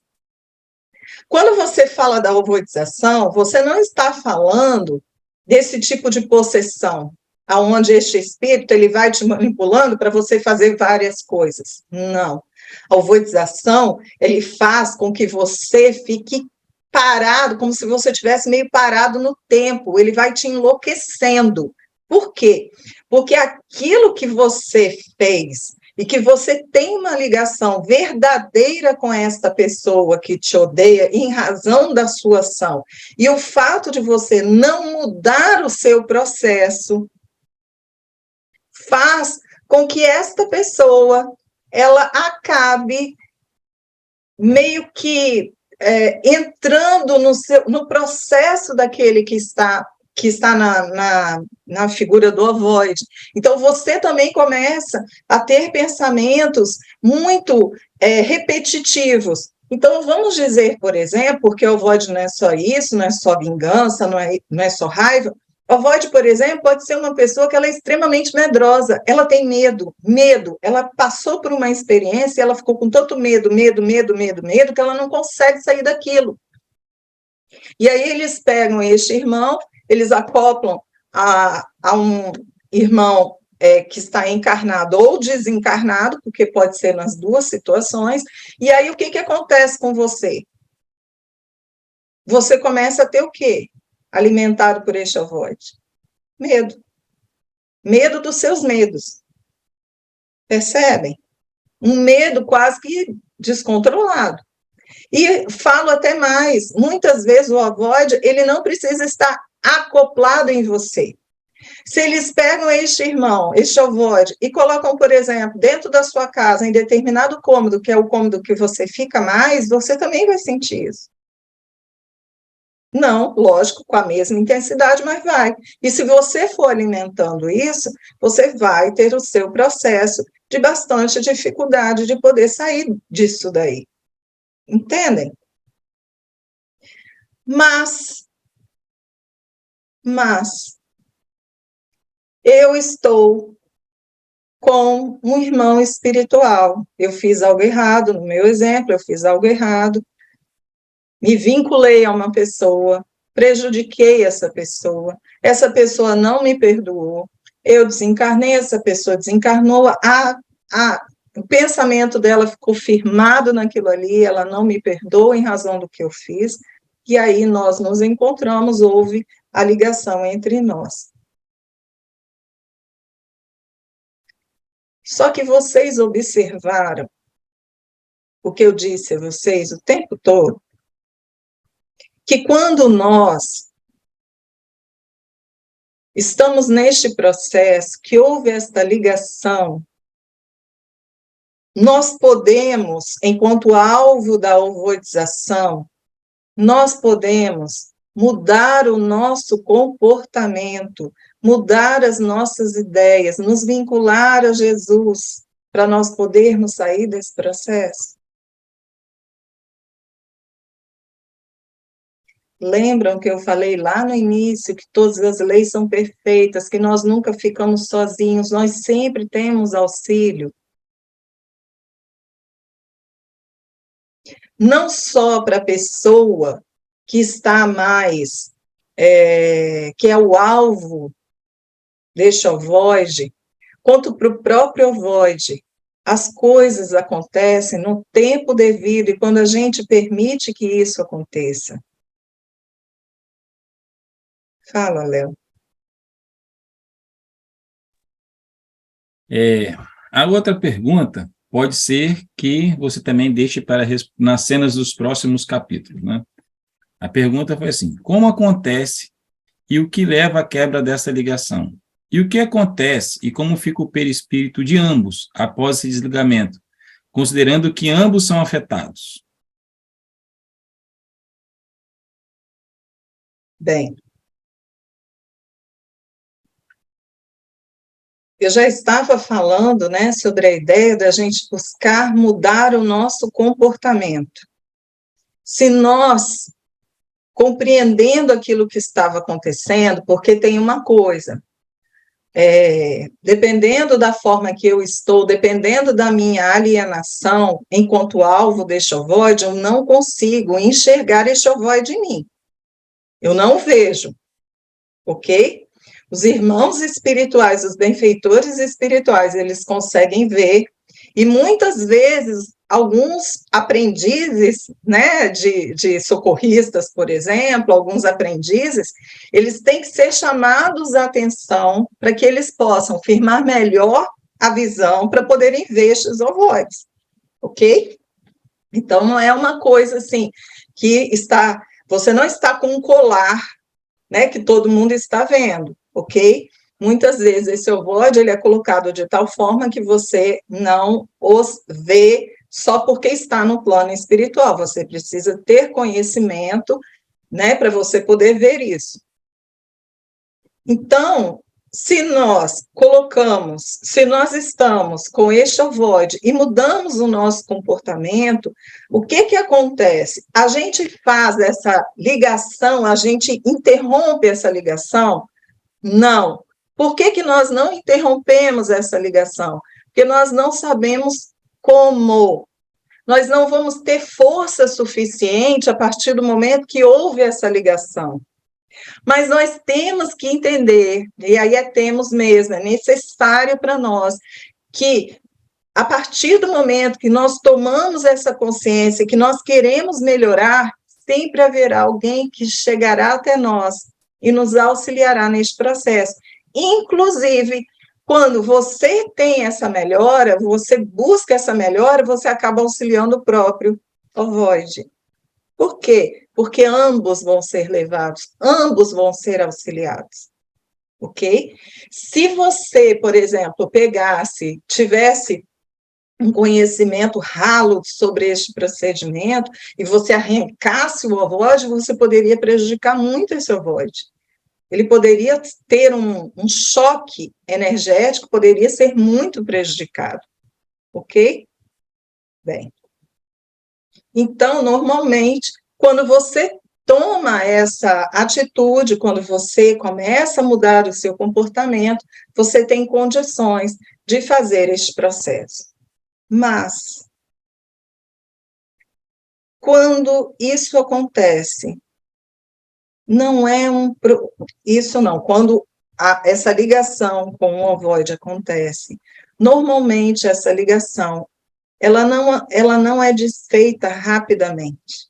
Quando você fala da ovoidização, você não está falando desse tipo de possessão, aonde este espírito ele vai te manipulando para você fazer várias coisas. Não. A ovoidização, ele faz com que você fique parado, como se você estivesse meio parado no tempo, ele vai te enlouquecendo. Por quê? Porque aquilo que você fez e que você tem uma ligação verdadeira com esta pessoa que te odeia em razão da sua ação, e o fato de você não mudar o seu processo faz com que esta pessoa ela acabe meio que entrando no processo daquele que está que está na figura do ovoide. Então, você também começa a ter pensamentos muito repetitivos. Então, vamos dizer, por exemplo, porque o ovoide não é só isso, não é só vingança, não é só raiva. O ovoide, por exemplo, pode ser uma pessoa que ela é extremamente medrosa, ela tem medo, ela passou por uma experiência, ela ficou com tanto medo, que ela não consegue sair daquilo. E aí eles pegam este irmão, eles acoplam a um irmão que está encarnado ou desencarnado, porque pode ser nas duas situações, e aí o que acontece com você? Você começa a ter o quê? Alimentado por este ovoide? Medo. Medo dos seus medos. Percebem? Um medo quase que descontrolado. E falo até mais, muitas vezes o ovoide, ele não precisa estar acoplado em você. Se eles pegam este irmão, este ovoide, e colocam, por exemplo, dentro da sua casa, em determinado cômodo, que é o cômodo que você fica mais, você também vai sentir isso. Não, lógico, com a mesma intensidade, mas vai. E se você for alimentando isso, você vai ter o seu processo de bastante dificuldade de poder sair disso daí. Entendem? Mas eu estou com um irmão espiritual. Eu fiz algo errado, no meu exemplo, eu fiz algo errado, me vinculei a uma pessoa, prejudiquei essa pessoa não me perdoou, eu desencarnei, essa pessoa desencarnou, o pensamento dela ficou firmado naquilo ali, ela não me perdoa em razão do que eu fiz, e aí nós nos encontramos, houve a ligação entre nós. Só que vocês observaram o que eu disse a vocês o tempo todo, que quando nós estamos neste processo, que houve esta ligação, nós podemos, enquanto alvo da ovoidização, nós podemos mudar o nosso comportamento, mudar as nossas ideias, nos vincular a Jesus, para nós podermos sair desse processo. Lembram que eu falei lá no início que todas as leis são perfeitas, que nós nunca ficamos sozinhos, nós sempre temos auxílio. Não só para a pessoa que está mais, que é o alvo deste ovoide, quanto para o próprio ovoide. As coisas acontecem no tempo devido e quando a gente permite que isso aconteça. Fala, Léo. A outra pergunta pode ser que você também deixe para nas cenas dos próximos capítulos, né? A pergunta foi assim: como acontece e o que leva à quebra dessa ligação? E o que acontece e como fica o perispírito de ambos após esse desligamento, considerando que ambos são afetados? Bem, eu já estava falando, né, sobre a ideia da gente buscar mudar o nosso comportamento. Se nós, compreendendo aquilo que estava acontecendo, porque tem uma coisa, dependendo da forma que eu estou, dependendo da minha alienação, enquanto alvo deste ovoide, eu não consigo enxergar este ovoide em mim. Eu não vejo, ok? Os irmãos espirituais, os benfeitores espirituais, eles conseguem ver, e muitas vezes, alguns aprendizes, né, de socorristas, por exemplo, alguns aprendizes, eles têm que ser chamados a atenção para que eles possam firmar melhor a visão para poderem ver estes ovoides, ok? Então, não é uma coisa assim, você não está com um colar, né, que todo mundo está vendo, ok? Muitas vezes esse ovoide, ele é colocado de tal forma que você não os vê só porque está no plano espiritual, você precisa ter conhecimento, né, para você poder ver isso. Então, se nós estamos com este ovoide e mudamos o nosso comportamento, o que acontece? A gente faz essa ligação, a gente interrompe essa ligação? Não. Por que nós não interrompemos essa ligação? Porque nós não sabemos como. Nós não vamos ter força suficiente a partir do momento que houve essa ligação. Mas nós temos que entender, e aí temos mesmo, é necessário para nós, que a partir do momento que nós tomamos essa consciência, que nós queremos melhorar, sempre haverá alguém que chegará até nós e nos auxiliará neste processo. Inclusive, quando você tem essa melhora, você busca essa melhora, você acaba auxiliando o próprio ovoide. Por quê? Porque ambos vão ser levados, ambos vão ser auxiliados, ok? Se você, por exemplo, tivesse um conhecimento ralo sobre este procedimento e você arrancasse o ovoide, você poderia prejudicar muito esse ovoide. Ele poderia ter um choque energético, poderia ser muito prejudicado, ok? Bem. Então, normalmente, quando você toma essa atitude, quando você começa a mudar o seu comportamento, você tem condições de fazer este processo. Mas, quando isso acontece, não é quando essa ligação com o ovoide acontece, normalmente essa ligação ela não é desfeita rapidamente.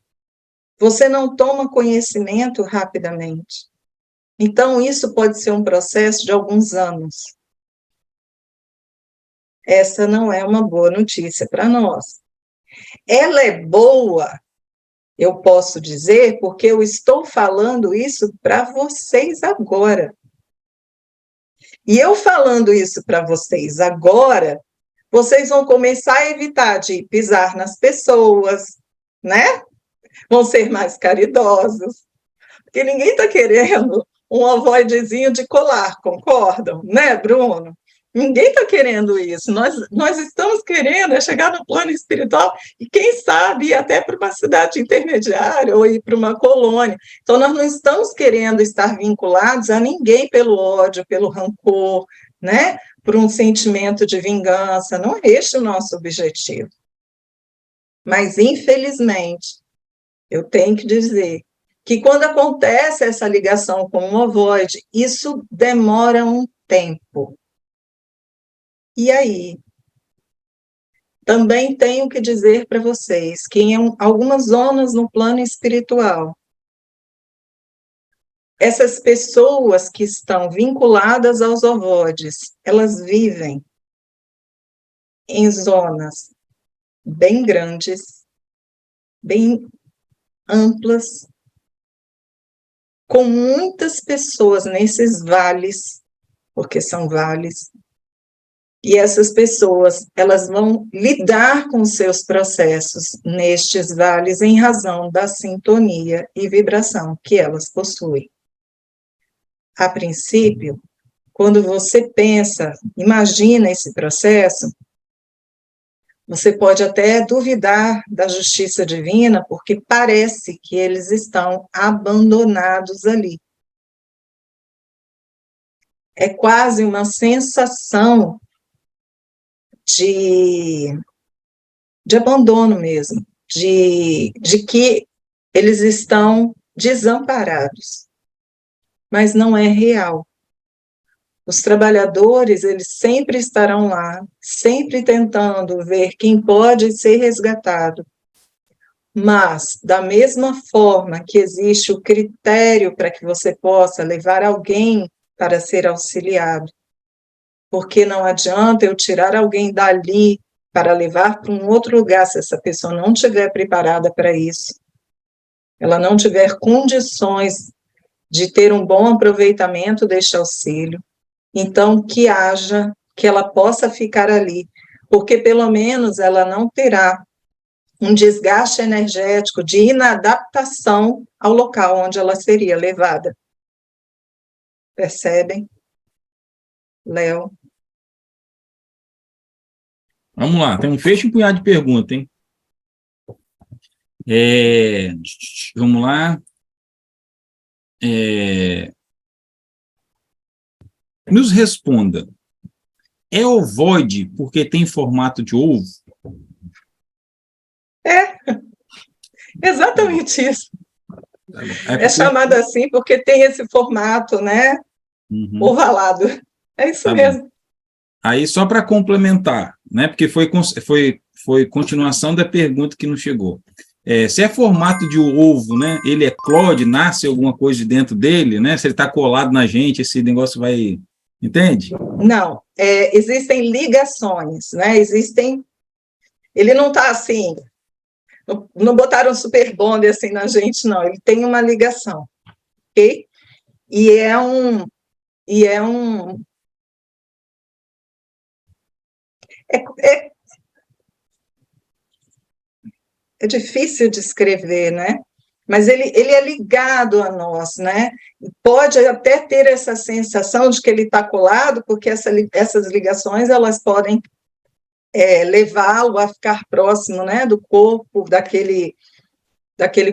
Você não toma conhecimento rapidamente. Então, isso pode ser um processo de alguns anos. Essa não é uma boa notícia para nós. Ela é boa, eu posso dizer, porque eu estou falando isso para vocês agora. E eu falando isso para vocês agora, vocês vão começar a evitar de pisar nas pessoas, né? Vão ser mais caridosos, porque ninguém está querendo um ovoidezinho de colar, concordam? Né, Bruno? Ninguém está querendo isso. Nós estamos querendo chegar no plano espiritual e, quem sabe, ir até para uma cidade intermediária ou ir para uma colônia. Então, nós não estamos querendo estar vinculados a ninguém pelo ódio, pelo rancor, né? Por um sentimento de vingança. Não é este o nosso objetivo. Mas, infelizmente, eu tenho que dizer que quando acontece essa ligação com o ovoide, isso demora um tempo. E aí? Também tenho que dizer para vocês que em algumas zonas no plano espiritual, essas pessoas que estão vinculadas aos ovoides, elas vivem em zonas bem grandes, bem amplas, com muitas pessoas nesses vales, porque são vales, e essas pessoas, elas vão lidar com seus processos nestes vales em razão da sintonia e vibração que elas possuem. A princípio, quando você pensa, imagina esse processo, você pode até duvidar da justiça divina, porque parece que eles estão abandonados ali. É quase uma sensação de abandono mesmo, de que eles estão desamparados, mas não é real. Os trabalhadores, eles sempre estarão lá, sempre tentando ver quem pode ser resgatado, mas, da mesma forma que existe o critério para que você possa levar alguém para ser auxiliado, porque não adianta eu tirar alguém dali para levar para um outro lugar se essa pessoa não estiver preparada para isso, ela não tiver condições de ter um bom aproveitamento deste auxílio, então que ela possa ficar ali, porque pelo menos ela não terá um desgaste energético de inadaptação ao local onde ela seria levada. Percebem? Léo? Vamos lá, tem um feixe e um punhado de perguntas, hein? Vamos lá. Nos responda. É ovoide porque tem formato de ovo? Exatamente isso. É chamado assim porque tem esse formato, né? Uhum. Ovalado. É isso Tá mesmo. Bom. Aí, só para complementar, né? Porque foi continuação da pergunta que não chegou. Se é formato de ovo, né? Ele eclode, nasce alguma coisa de dentro dele, né? Se ele está colado na gente, esse negócio vai. Entende? Não, existem ligações, né? Ele não está assim, não botaram super bond assim na gente, não. Ele tem uma ligação, ok? E é um é difícil de escrever, né? Mas ele é ligado a nós, né? Pode até ter essa sensação de que ele está colado, porque essas ligações elas podem levá-lo a ficar próximo, né, do corpo, daquele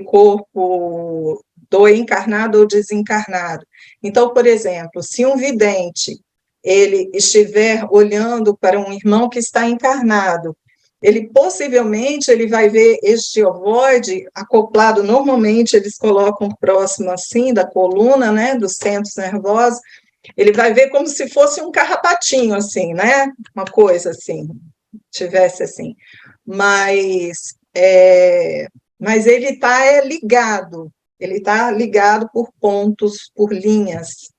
corpo do encarnado ou desencarnado. Então, por exemplo, se um vidente ele estiver olhando para um irmão que está encarnado, ele possivelmente ele vai ver este ovoide acoplado, normalmente eles colocam próximo assim da coluna, né, dos centros nervosos, ele vai ver como se fosse um carrapatinho assim, né, uma coisa assim, tivesse assim, mas ele está ligado, ele está ligado por pontos, por linhas,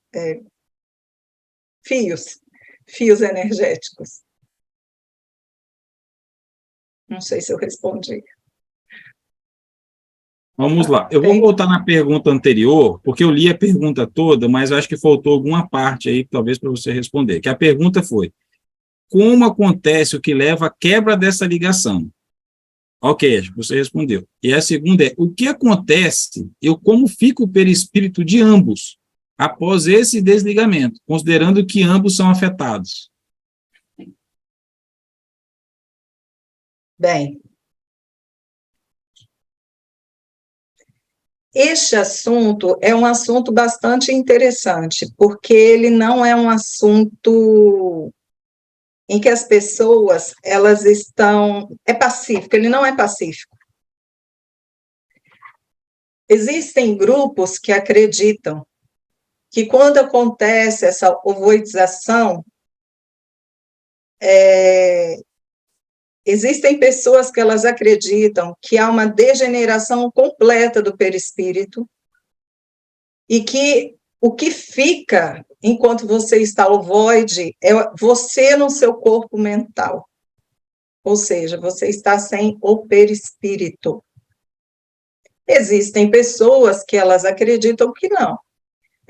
fios energéticos. Não sei se eu respondi. Vamos lá. Eu vou voltar na pergunta anterior, porque eu li a pergunta toda, mas acho que faltou alguma parte aí, talvez, para você responder. Que a pergunta foi: como acontece o que leva à quebra dessa ligação? Ok, acho que você respondeu. E a segunda é: o que acontece, como fica o perispírito de ambos após esse desligamento, considerando que ambos são afetados? Bem, este assunto é um assunto bastante interessante, porque ele não é um assunto em que as pessoas, elas estão... É pacífico, ele não é pacífico. Existem grupos que acreditam que quando acontece essa ovoidização, existem pessoas que elas acreditam que há uma degeneração completa do perispírito e que o que fica enquanto você está ovoide é você no seu corpo mental. Ou seja, você está sem o perispírito. Existem pessoas que elas acreditam que não.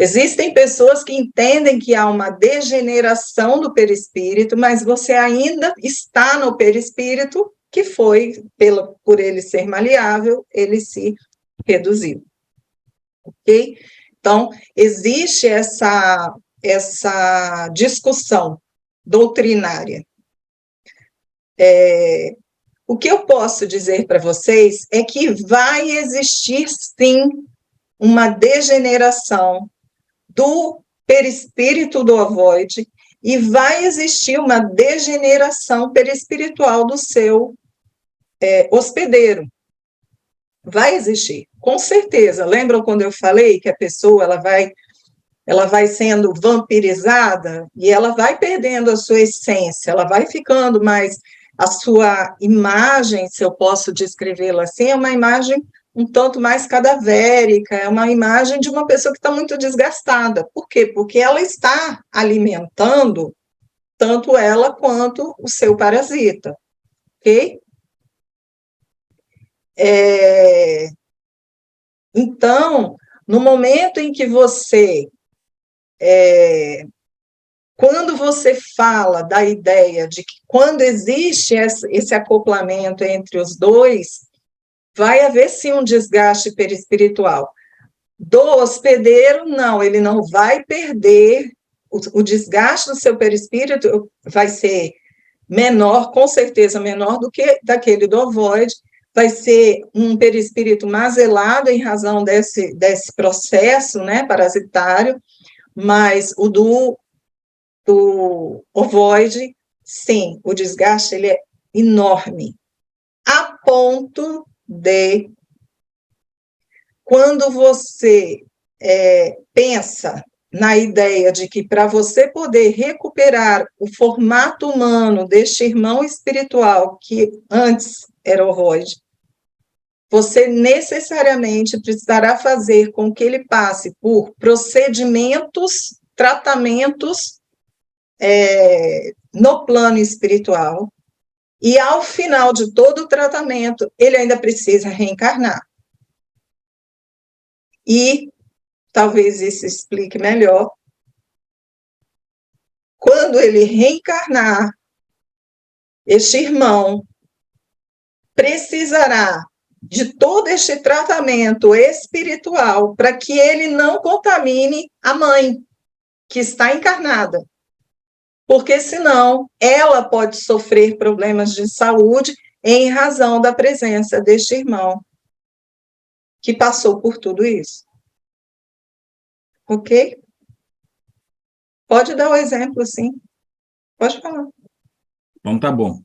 Existem pessoas que entendem que há uma degeneração do perispírito, mas você ainda está no perispírito, que foi, por ele ser maleável, ele se reduziu. Ok? Então, existe essa discussão doutrinária. O que eu posso dizer para vocês é que vai existir, sim, uma degeneração do perispírito do ovoide e vai existir uma degeneração perispiritual do seu hospedeiro. Vai existir, com certeza. Lembram quando eu falei que a pessoa ela vai sendo vampirizada e ela vai perdendo a sua essência, ela vai ficando mais... A sua imagem, se eu posso descrevê-la assim, é uma imagem um tanto mais cadavérica, é uma imagem de uma pessoa que está muito desgastada. Por quê? Porque ela está alimentando tanto ela quanto o seu parasita, ok? Então, no momento em que você... quando você fala da ideia de que quando existe esse acoplamento entre os dois, vai haver sim um desgaste perispiritual. Do hospedeiro, não, ele não vai perder, o desgaste do seu perispírito vai ser menor, com certeza menor do que daquele do ovoide, vai ser um perispírito mais elado em razão desse processo, né, parasitário, mas o do ovoide, sim, o desgaste ele é enorme, a ponto de, quando você pensa na ideia de que para você poder recuperar o formato humano deste irmão espiritual que antes era ovoide, você necessariamente precisará fazer com que ele passe por procedimentos, tratamentos no plano espiritual, e ao final de todo o tratamento, ele ainda precisa reencarnar. E talvez isso explique melhor. Quando ele reencarnar, este irmão precisará de todo este tratamento espiritual para que ele não contamine a mãe que está encarnada. Porque senão ela pode sofrer problemas de saúde em razão da presença deste irmão que passou por tudo isso. Ok? Pode dar o exemplo, sim. Pode falar. Então, tá bom.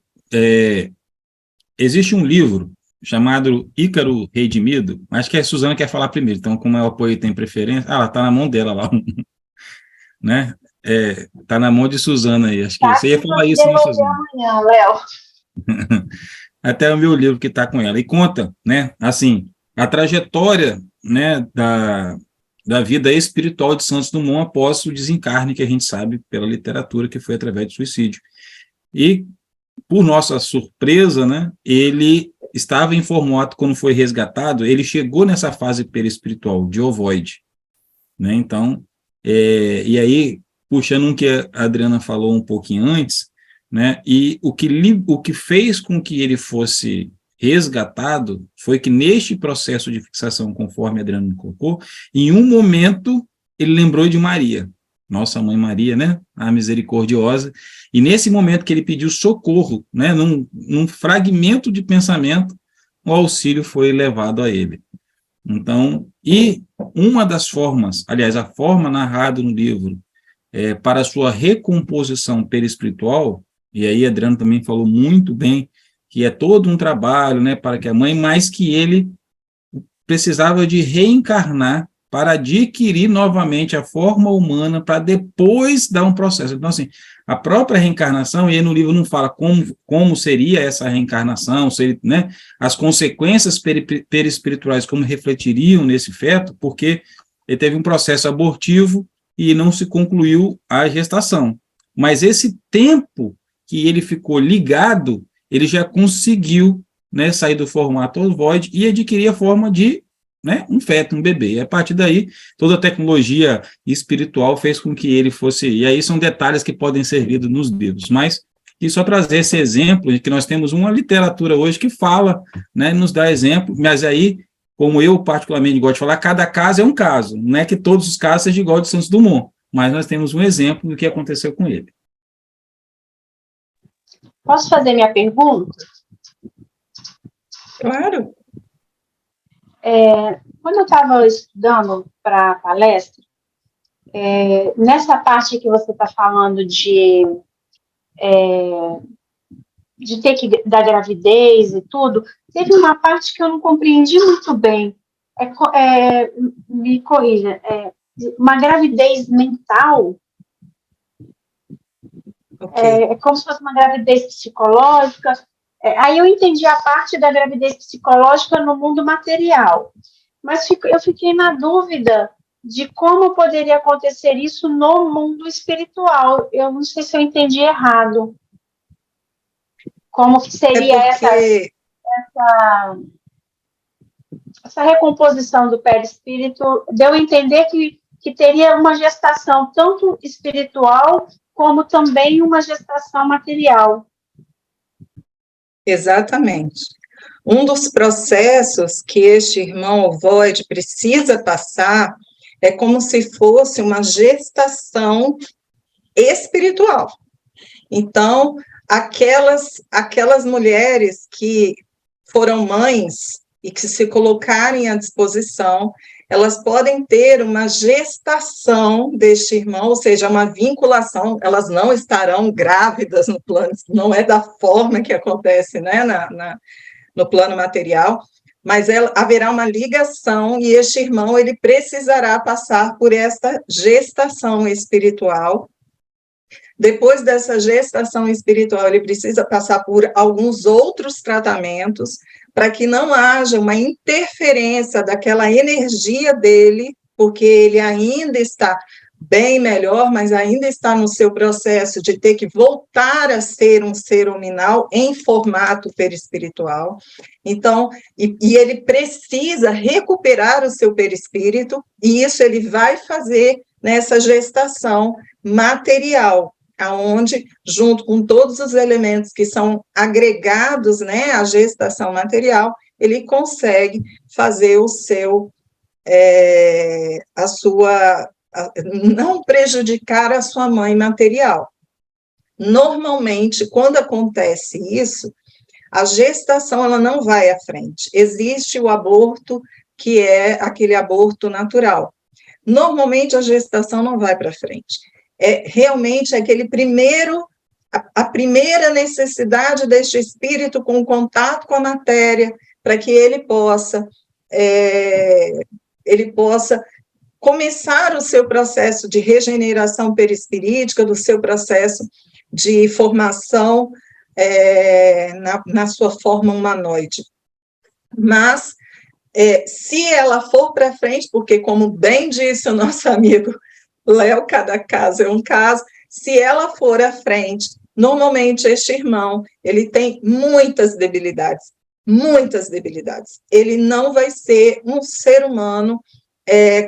Existe um livro chamado Ícaro Redimido, acho que a Suzana quer falar primeiro, então, como é o apoio tem preferência... ela está na mão dela lá, né? Está na mão de Suzana aí, acho que você ia falar isso, né, Suzana? Amanhã, Léo. Até o meu livro que está com ela, e conta, né, assim, a trajetória, né, da vida espiritual de Santos Dumont após o desencarne, que a gente sabe pela literatura que foi através do suicídio. E, por nossa surpresa, né, ele estava em formato, quando foi resgatado, ele chegou nessa fase perispiritual, de ovoide, né, então, e aí, puxando um que a Adriana falou um pouquinho antes, né, e o que fez com que ele fosse resgatado foi que, neste processo de fixação, conforme a Adriana colocou, em um momento ele lembrou de Maria, nossa mãe Maria, né, a misericordiosa, e nesse momento que ele pediu socorro, né, num fragmento de pensamento, o auxílio foi levado a ele. Então, e uma das formas, aliás, a forma narrada no livro para a sua recomposição perispiritual, e aí Adriano também falou muito bem, que é todo um trabalho, né, para que a mãe, mas que ele precisava de reencarnar para adquirir novamente a forma humana, para depois dar um processo. Então, assim, a própria reencarnação, e aí no livro não fala como seria essa reencarnação, né, as consequências perispirituais, como refletiriam nesse feto, porque ele teve um processo abortivo e não se concluiu a gestação. Mas esse tempo que ele ficou ligado, ele já conseguiu, né, sair do formato ovoide e adquirir a forma de, né, um feto, um bebê. E a partir daí, toda a tecnologia espiritual fez com que ele fosse... E aí são detalhes que podem ser lidos nos livros. Mas, e só trazer esse exemplo de que nós temos uma literatura hoje que fala, né, nos dá exemplo, mas aí, como eu particularmente gosto de falar, cada caso é um caso. Não é que todos os casos sejam igual de Santos Dumont, mas nós temos um exemplo do que aconteceu com ele. Posso fazer minha pergunta? Claro. Quando eu estava estudando para a palestra, nessa parte que você está falando de ter que dar gravidez e tudo, teve uma parte que eu não compreendi muito bem. Me corrija, uma gravidez mental. Okay. É como se fosse uma gravidez psicológica. Aí eu entendi a parte da gravidez psicológica no mundo material. Mas eu fiquei na dúvida de como poderia acontecer isso no mundo espiritual. Eu não sei se eu entendi errado. Como que seria essa recomposição do perispírito? Deu a entender que teria uma gestação tanto espiritual como também uma gestação material. Exatamente. Um dos processos que este irmão ovoide precisa passar é como se fosse uma gestação espiritual. Então, aquelas mulheres que foram mães e que se colocarem à disposição, elas podem ter uma gestação deste irmão, ou seja, uma vinculação, elas não estarão grávidas no plano, não é da forma que acontece, né, no plano material, mas haverá uma ligação e este irmão, ele precisará passar por esta gestação espiritual. Depois dessa gestação espiritual, ele precisa passar por alguns outros tratamentos para que não haja uma interferência daquela energia dele, porque ele ainda está bem melhor, mas ainda está no seu processo de ter que voltar a ser um ser hominal em formato perispiritual. Então, e ele precisa recuperar o seu perispírito, e isso ele vai fazer nessa gestação material, aonde, junto com todos os elementos que são agregados, né, à gestação material, ele consegue fazer o seu, não prejudicar a sua mãe material. Normalmente, quando acontece isso, a gestação ela não vai à frente. Existe o aborto, que é aquele aborto natural. Normalmente, a gestação não vai para frente. Realmente aquele a primeira necessidade deste espírito com contato com a matéria, para que ele possa começar o seu processo de regeneração perispirítica, do seu processo de formação na sua forma humanoide. Mas, se ela for para frente, porque, como bem disse o nosso amigo Léo, cada caso é um caso, se ela for à frente, normalmente este irmão, ele tem muitas debilidades, ele não vai ser um ser humano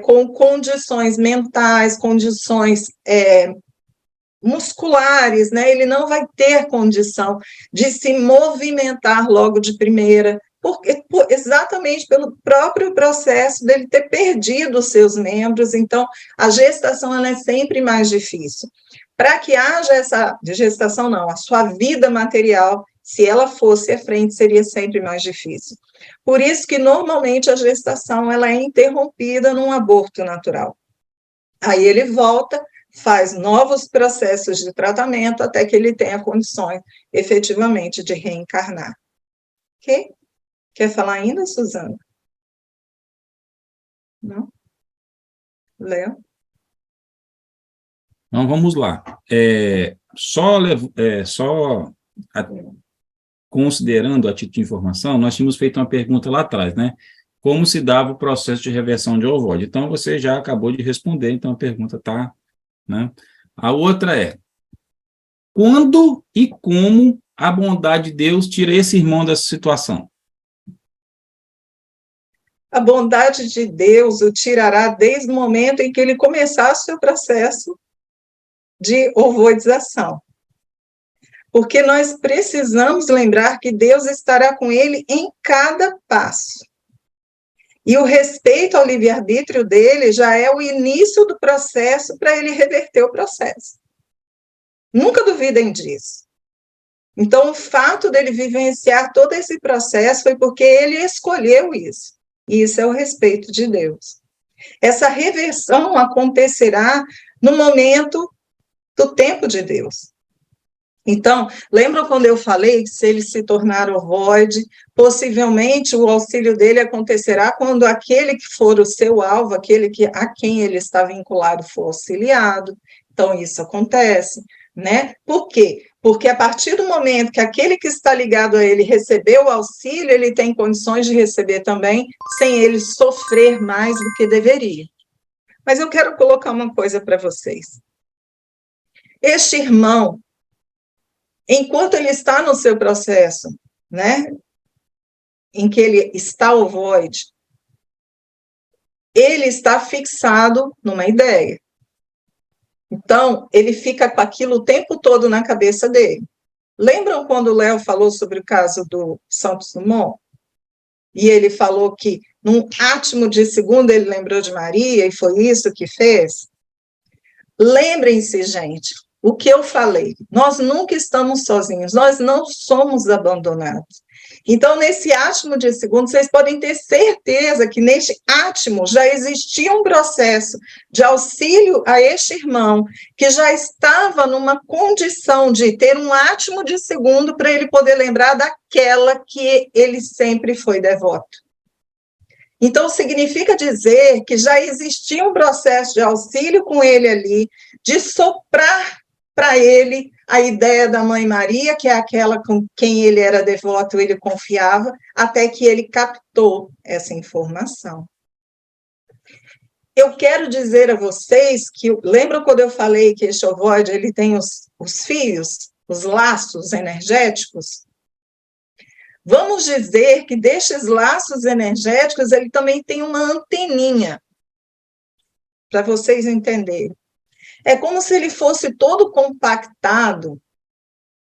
com condições mentais, condições musculares, né? Ele não vai ter condição de se movimentar logo de primeira, exatamente pelo próprio processo dele ter perdido os seus membros. Então, a gestação ela é sempre mais difícil. Para que haja essa gestação, não, a sua vida material, se ela fosse à frente, seria sempre mais difícil. Por isso que, normalmente, a gestação ela é interrompida num aborto natural. Aí ele volta, faz novos processos de tratamento, até que ele tenha condições, efetivamente, de reencarnar. Ok? Quer falar ainda, Suzana? Não? Léo? Então, vamos lá. Considerando a título de informação, nós tínhamos feito uma pergunta lá atrás, né? Como se dava o processo de reversão de ovoide? Então, você já acabou de responder, então a pergunta está, né? A outra é, quando e como a bondade de Deus tira esse irmão dessa situação? A bondade de Deus o tirará desde o momento em que ele começar o seu processo de ovoidização. Porque nós precisamos lembrar que Deus estará com ele em cada passo. E o respeito ao livre-arbítrio dele já é o início do processo para ele reverter o processo. Nunca duvidem disso. Então, o fato dele vivenciar todo esse processo foi porque ele escolheu isso. E isso é o respeito de Deus. Essa reversão acontecerá no momento do tempo de Deus. Então, lembram quando eu falei que se ele se tornar ovoide, possivelmente o auxílio dele acontecerá quando aquele que for o seu alvo, aquele a quem ele está vinculado for auxiliado. Então, isso acontece, né? Por quê? Porque a partir do momento que aquele que está ligado a ele recebeu o auxílio, ele tem condições de receber também, sem ele sofrer mais do que deveria. Mas eu quero colocar uma coisa para vocês. Este irmão, enquanto ele está no seu processo, né, em que ele está ovoide, ele está fixado numa ideia. Então, ele fica com aquilo o tempo todo na cabeça dele. Lembram quando o Léo falou sobre o caso do Santos Dumont? e ele falou que, num átimo de segundo, ele lembrou de Maria, e foi isso que fez. Lembrem-se, gente, o que eu falei, nós nunca estamos sozinhos, nós não somos abandonados. Então, nesse átimo de segundo, vocês podem ter certeza que neste átimo já existia um processo de auxílio a este irmão, que já estava numa condição de ter um átimo de segundo para ele poder lembrar daquela que ele sempre foi devoto. Então, significa dizer que já existia um processo de auxílio com ele ali, de soprar para ele a ideia da Mãe Maria, que é aquela com quem ele era devoto, ele confiava, até que ele captou essa informação. Eu quero dizer a vocês que, lembram quando eu falei que este ovoide, ele tem os fios, os laços energéticos? Vamos dizer que destes laços energéticos, ele também tem uma anteninha, para vocês entenderem. É como se ele fosse todo compactado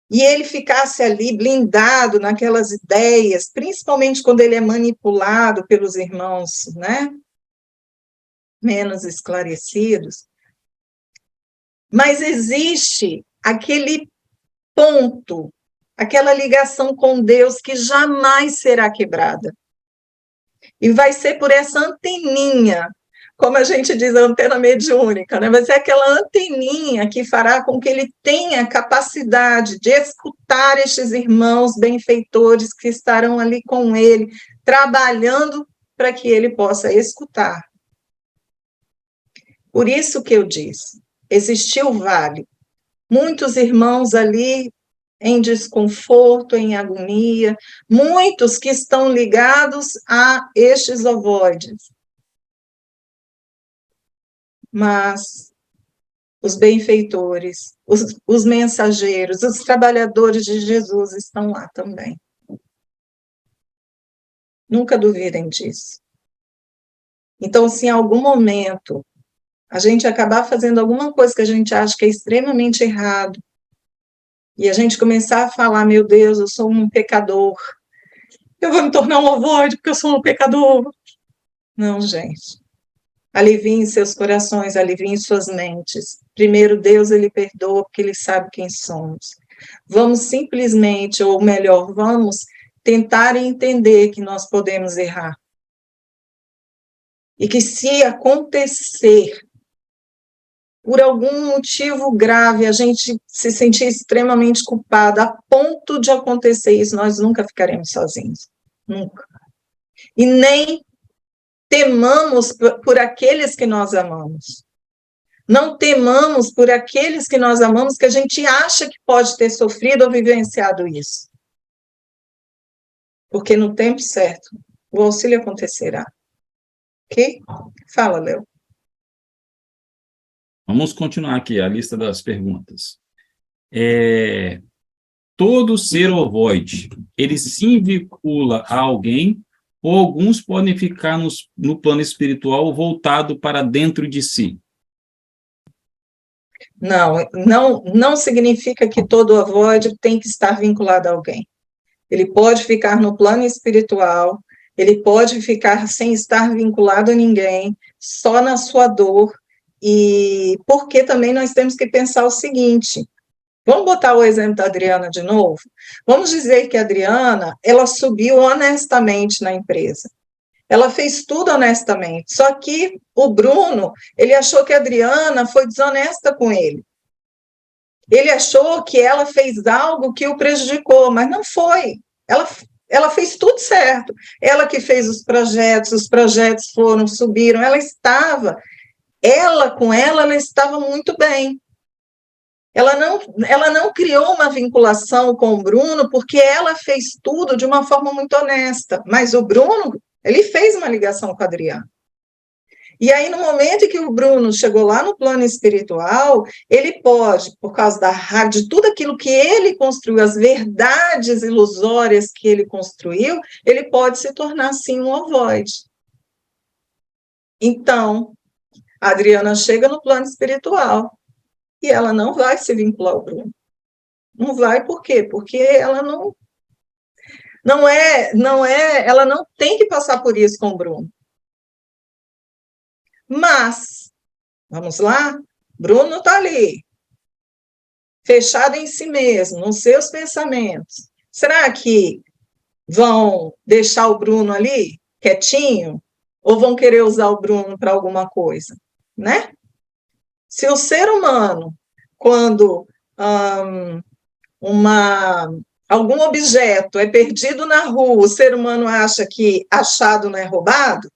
e ele ficasse ali blindado naquelas ideias, principalmente quando ele é manipulado pelos irmãos, né? Menos esclarecidos. Mas existe aquele ponto, aquela ligação com Deus que jamais será quebrada. E vai ser por essa anteninha, como a gente diz, a antena mediúnica, né? Vai ser aquela anteninha que fará com que ele tenha capacidade de escutar estes irmãos benfeitores que estarão ali com ele, trabalhando para que ele possa escutar. Por isso que eu disse, existiu o vale. Muitos irmãos ali em desconforto, em agonia, muitos que estão ligados a estes ovoides. Mas os benfeitores, os mensageiros, os trabalhadores de Jesus estão lá também. Nunca duvidem disso. Então, se em algum momento a gente acabar fazendo alguma coisa que a gente acha que é extremamente errado, e a gente começar a falar, meu Deus, eu sou um pecador, eu vou me tornar um ovoide porque eu sou um pecador. Não, gente. Aliviem seus corações, aliviem suas mentes. Primeiro, Deus, ele perdoa porque ele sabe quem somos. Vamos simplesmente, ou melhor, vamos tentar entender que nós podemos errar. E que se acontecer, por algum motivo grave, a gente se sentir extremamente culpado, a ponto de acontecer isso, nós nunca ficaremos sozinhos. Nunca. E nem temamos por aqueles que nós amamos. Não temamos por aqueles que nós amamos, que a gente acha que pode ter sofrido ou vivenciado isso. Porque no tempo certo, o auxílio acontecerá. Ok? Fala, Léo. Vamos continuar aqui a lista das perguntas. Todo ser ovoide, ele se vincula a alguém, ou alguns podem ficar no plano espiritual voltado para dentro de si? Não significa que todo ovoide tem que estar vinculado a alguém. Ele pode ficar no plano espiritual, ele pode ficar sem estar vinculado a ninguém, só na sua dor, e porque também nós temos que pensar o seguinte, vamos botar o exemplo da Adriana de novo? Vamos dizer que a Adriana, ela subiu honestamente na empresa. Ela fez tudo honestamente, só que o Bruno, ele achou que a Adriana foi desonesta com ele. Ele achou que ela fez algo que o prejudicou, mas não foi. Ela fez tudo certo. Ela que fez os projetos subiram, ela estava muito bem. Ela não criou uma vinculação com o Bruno porque ela fez tudo de uma forma muito honesta, mas o Bruno, ele fez uma ligação com a Adriana. E aí, no momento em que o Bruno chegou lá no plano espiritual, ele pode, por causa da raiva, de tudo aquilo que ele construiu, as verdades ilusórias que ele construiu, ele pode se tornar, sim, um ovoide. Então, a Adriana chega no plano espiritual e ela não vai se vincular ao Bruno. Não vai, por quê? Porque ela não... ela não tem que passar por isso com o Bruno. Mas, vamos lá, Bruno está ali, fechado em si mesmo, nos seus pensamentos. Será que vão deixar o Bruno ali, quietinho, ou vão querer usar o Bruno para alguma coisa, né? Se o ser humano, quando algum objeto é perdido na rua, o ser humano acha que achado não é roubado,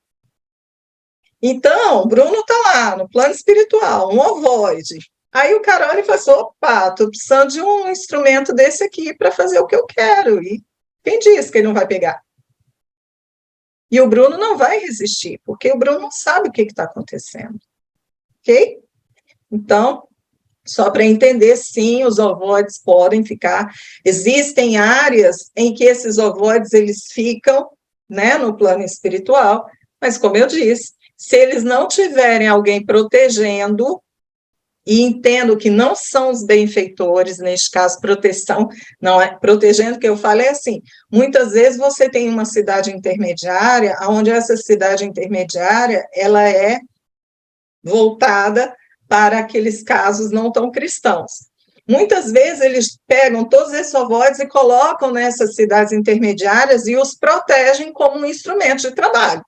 então, Bruno está lá, no plano espiritual, um ovoide. Aí o cara olha e fala assim, opa, estou precisando de um instrumento desse aqui para fazer o que eu quero. E quem disse que ele não vai pegar? E o Bruno não vai resistir, porque o Bruno não sabe o que está acontecendo. Ok? Então, só para entender, sim, os ovoides podem ficar. Existem áreas em que esses ovoides eles ficam, né, no plano espiritual, mas como eu disse, se eles não tiverem alguém protegendo, e entendo que não são os benfeitores, neste caso, proteção, não é protegendo, que eu falei assim, muitas vezes você tem uma cidade intermediária, onde essa cidade intermediária, ela é voltada para aqueles casos não tão cristãos. Muitas vezes eles pegam todos esses ovoides e colocam nessas cidades intermediárias e os protegem como um instrumento de trabalho.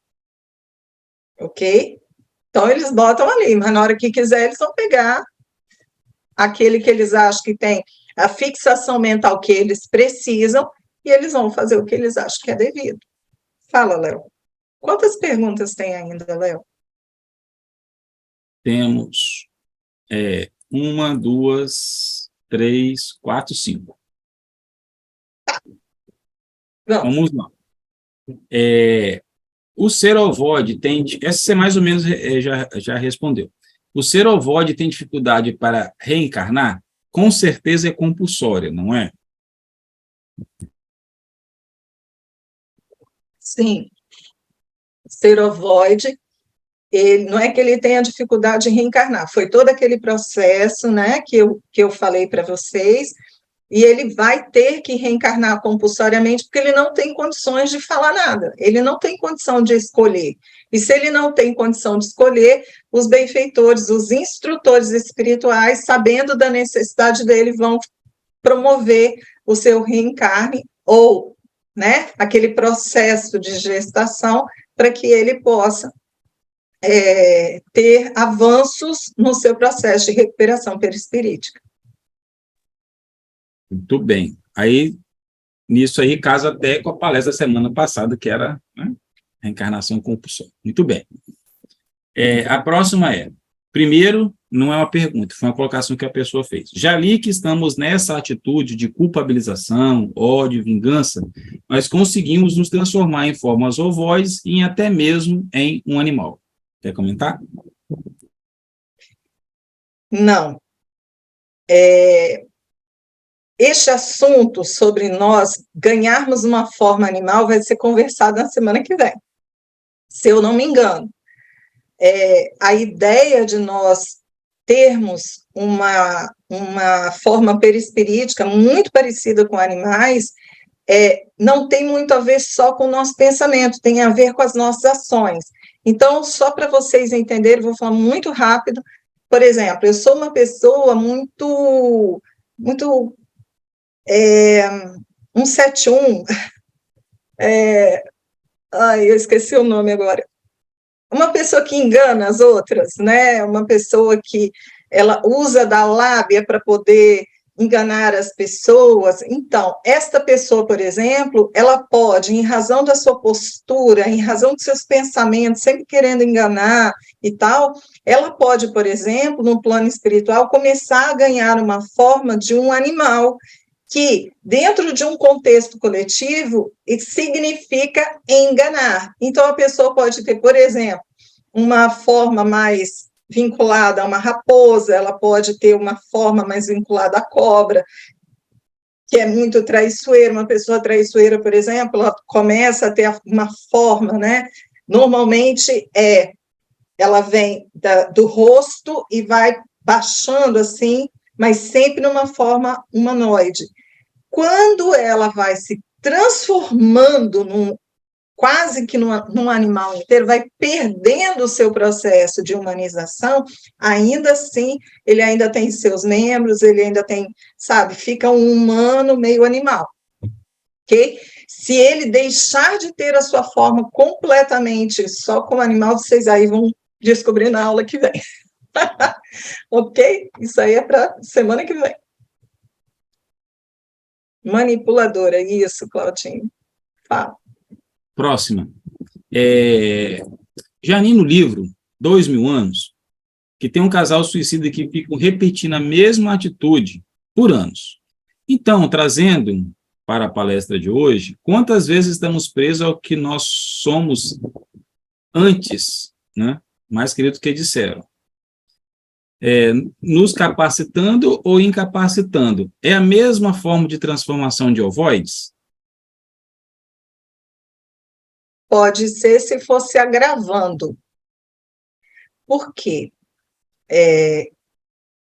Ok? Então, eles botam ali, mas na hora que quiser, eles vão pegar aquele que eles acham que tem a fixação mental que eles precisam e eles vão fazer o que eles acham que é devido. Fala, Léo. Quantas perguntas tem ainda, Léo? Temos 1, 2, 3, 4, 5. Vamos lá. O ser ovoide tem... Essa você mais ou menos já respondeu. O ser ovoide tem dificuldade para reencarnar? Com certeza é compulsória, não é? Sim. O ser ovoide, ele, não é que ele tenha dificuldade de reencarnar, foi todo aquele processo, né, que eu falei para vocês, e ele vai ter que reencarnar compulsoriamente, porque ele não tem condições de falar nada, ele não tem condição de escolher. E se ele não tem condição de escolher, os benfeitores, os instrutores espirituais, sabendo da necessidade dele, vão promover o seu reencarne, ou, né, aquele processo de gestação, para que ele possa ter avanços no seu processo de recuperação perispirítica. Muito bem. Aí, nisso aí, casa até com a palestra da semana passada, que era, né, reencarnação compulsória. Muito bem. A próxima primeiro, não é uma pergunta, foi uma colocação que a pessoa fez. Já li que estamos nessa atitude de culpabilização, ódio, vingança, mas conseguimos nos transformar em formas ovoides e até mesmo em um animal. Quer comentar? Não. Este assunto sobre nós ganharmos uma forma animal vai ser conversado na semana que vem, se eu não me engano. A ideia de nós termos uma forma perispirítica muito parecida com animais não tem muito a ver só com o nosso pensamento, tem a ver com as nossas ações. Então, só para vocês entenderem, vou falar muito rápido. Por exemplo, eu sou uma pessoa muito 171, eu esqueci o nome agora. Uma pessoa que engana as outras, né? Uma pessoa que ela usa da lábia para poder enganar as pessoas. Então, esta pessoa, por exemplo, ela pode, em razão da sua postura, em razão dos seus pensamentos, sempre querendo enganar e tal, ela pode, por exemplo, no plano espiritual, começar a ganhar uma forma de um animal, que, dentro de um contexto coletivo, significa enganar. Então, a pessoa pode ter, por exemplo, uma forma mais vinculada a uma raposa, ela pode ter uma forma mais vinculada à cobra, que é muito traiçoeira. Uma pessoa traiçoeira, por exemplo, ela começa a ter uma forma, né? Normalmente, ela vem do rosto e vai baixando assim, mas sempre numa forma humanoide. Quando ela vai se transformando quase que num animal inteiro, vai perdendo o seu processo de humanização, ainda assim, ele ainda tem seus membros, ele ainda tem, sabe, fica um humano meio animal, ok? Se ele deixar de ter a sua forma completamente só como animal, vocês aí vão descobrir na aula que vem. Ok? Isso aí é para semana que vem. Manipuladora, isso, Claudinho. Fala. Próxima. Já li no livro 2000 anos, que tem um casal suicida que ficam repetindo a mesma atitude por anos. Então, trazendo para a palestra de hoje, quantas vezes estamos presos ao que nós somos antes, né? Mais querido que disseram. Nos capacitando ou incapacitando. É a mesma forma de transformação de ovoides? Pode ser se fosse agravando. Por quê?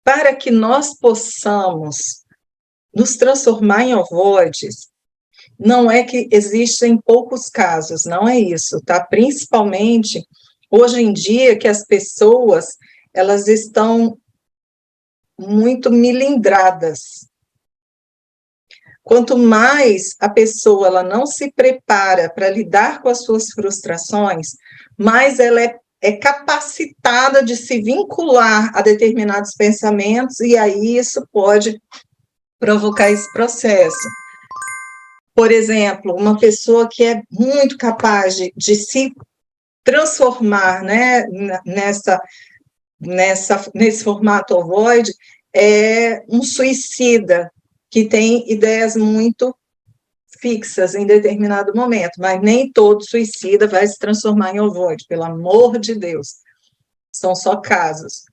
Para que nós possamos nos transformar em ovoides, não é que existem poucos casos, não é isso, tá? Principalmente, hoje em dia, que as pessoas, elas estão muito milindradas. Quanto mais a pessoa ela não se prepara para lidar com as suas frustrações, mais ela é capacitada de se vincular a determinados pensamentos, e aí isso pode provocar esse processo. Por exemplo, uma pessoa que é muito capaz de se transformar, né, nesse formato ovoide, é um suicida, que tem ideias muito fixas em determinado momento, mas nem todo suicida vai se transformar em ovoide, pelo amor de Deus. São só casos.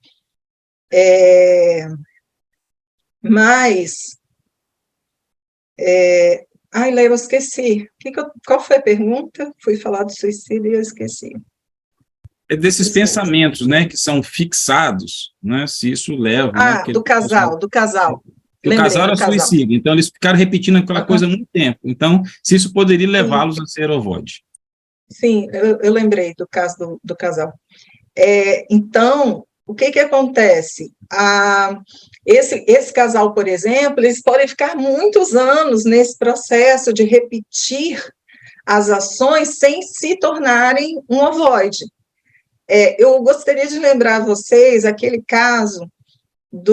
Ai, Leila, eu esqueci. Qual foi a pergunta? Fui falar do suicídio e eu esqueci. É desses pensamentos, né, que são fixados, né, se isso leva... Ah, né, do casal. Que o casal era suicida, então eles ficaram repetindo aquela coisa há muito tempo. Então, se isso poderia levá-los a ser ovoide. Sim, eu lembrei do caso do casal. Então, o que acontece? Esse casal, por exemplo, eles podem ficar muitos anos nesse processo de repetir as ações sem se tornarem um ovoide. Eu gostaria de lembrar a vocês aquele caso de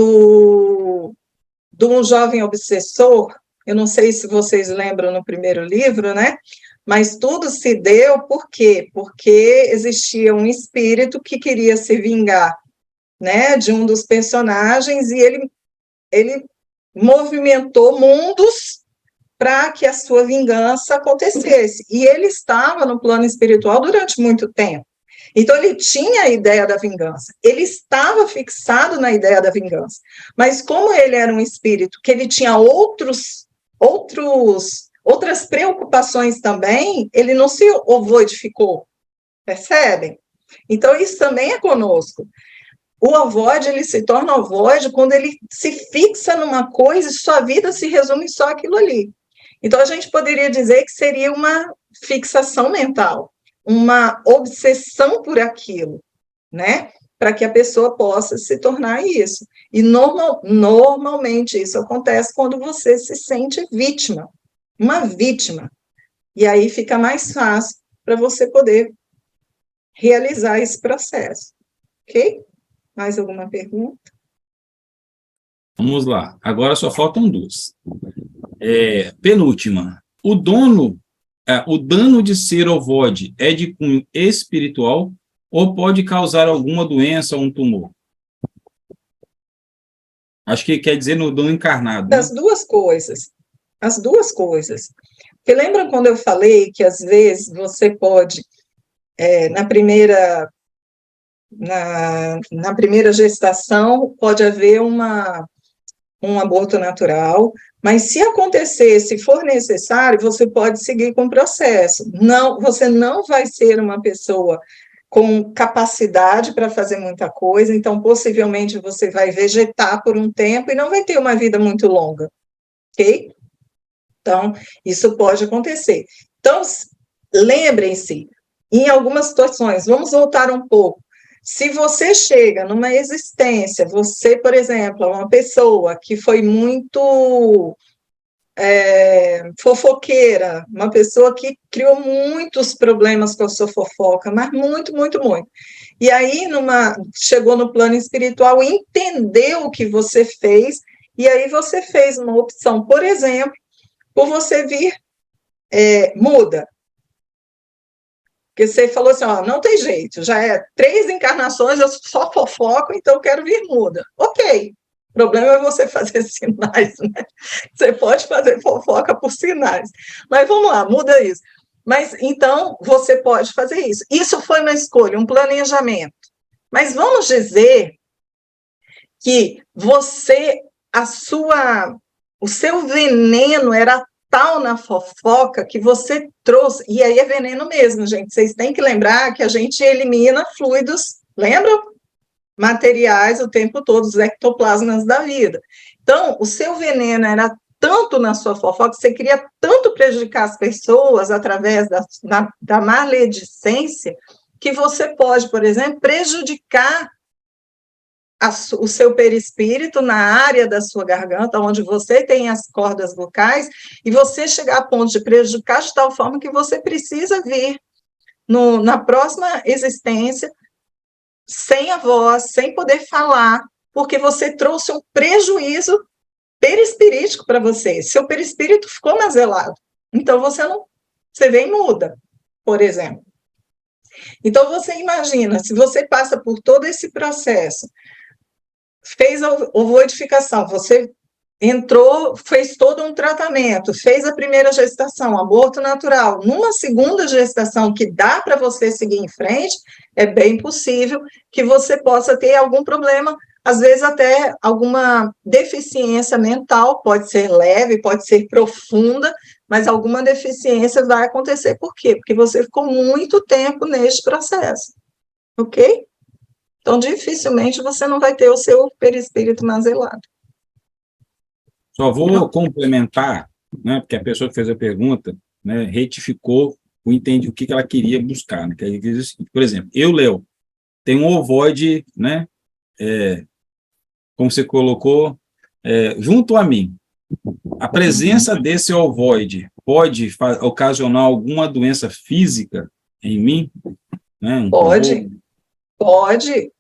um jovem obsessor, eu não sei se vocês lembram no primeiro livro, né? Mas tudo se deu por quê? Porque existia um espírito que queria se vingar, né, de um dos personagens, e ele movimentou mundos para que a sua vingança acontecesse. E ele estava no plano espiritual durante muito tempo. Então, ele tinha a ideia da vingança, ele estava fixado na ideia da vingança, mas como ele era um espírito que ele tinha outras preocupações também, ele não se ovoidificou, percebem? Então, isso também é conosco. O ovoide, ele se torna ovoide quando ele se fixa numa coisa e sua vida se resume só aquilo ali. Então, a gente poderia dizer que seria uma fixação mental, uma obsessão por aquilo, né? Para que a pessoa possa se tornar isso. E normalmente isso acontece quando você se sente vítima, uma vítima. E aí fica mais fácil para você poder realizar esse processo. Ok? Mais alguma pergunta? Vamos lá. Agora só faltam duas. Penúltima. O dano de ser ovoide é de cunho espiritual ou pode causar alguma doença ou um tumor? Acho que quer dizer no dano encarnado. Né? As duas coisas. Porque lembra quando eu falei que às vezes você pode, na primeira gestação, pode haver um aborto natural, mas se acontecer, se for necessário, você pode seguir com o processo. Não, você não vai ser uma pessoa com capacidade para fazer muita coisa, então possivelmente você vai vegetar por um tempo e não vai ter uma vida muito longa, ok? Então, isso pode acontecer. Então, lembrem-se, em algumas situações, vamos voltar um pouco. Se você chega numa existência, você, por exemplo, é uma pessoa que foi muito fofoqueira, uma pessoa que criou muitos problemas com a sua fofoca, mas muito, muito, muito. E aí, chegou no plano espiritual, entendeu o que você fez, e aí você fez uma opção, por exemplo, por você vir muda. Porque você falou assim, ó, não tem jeito, já é 3 encarnações, eu só fofoco, então eu quero vir muda. Ok, o problema é você fazer sinais, né? Você pode fazer fofoca por sinais. Mas vamos lá, muda isso. Mas, então, você pode fazer isso. Isso foi uma escolha, um planejamento. Mas vamos dizer que o seu veneno era tal na fofoca que você trouxe, e aí é veneno mesmo, gente, vocês têm que lembrar que a gente elimina fluidos, lembram? Materiais o tempo todo, os ectoplasmas da vida. Então, o seu veneno era tanto na sua fofoca, você queria tanto prejudicar as pessoas através da maledicência, que você pode, por exemplo, prejudicar o seu perispírito na área da sua garganta, onde você tem as cordas vocais, e você chegar a ponto de prejudicar de tal forma que você precisa vir na próxima existência sem a voz, sem poder falar, porque você trouxe um prejuízo perispirítico para você. Seu perispírito ficou naselado. Então, você vem muda, por exemplo. Então, você imagina, se você passa por todo esse processo, fez a ovoidificação, você entrou, fez todo um tratamento, fez a primeira gestação, aborto natural, numa segunda gestação que dá para você seguir em frente, é bem possível que você possa ter algum problema, às vezes até alguma deficiência mental, pode ser leve, pode ser profunda, mas alguma deficiência vai acontecer. Por quê? Porque você ficou muito tempo neste processo, ok? Então, dificilmente você não vai ter o seu perispírito naselado. Só vou complementar, né, porque a pessoa que fez a pergunta, né, retificou o que ela queria buscar. Né, que ela diz o seguinte, por exemplo, Léo, tenho um ovoide, né, como você colocou, junto a mim. A presença desse ovoide pode ocasionar alguma doença física em mim? Né, Pode.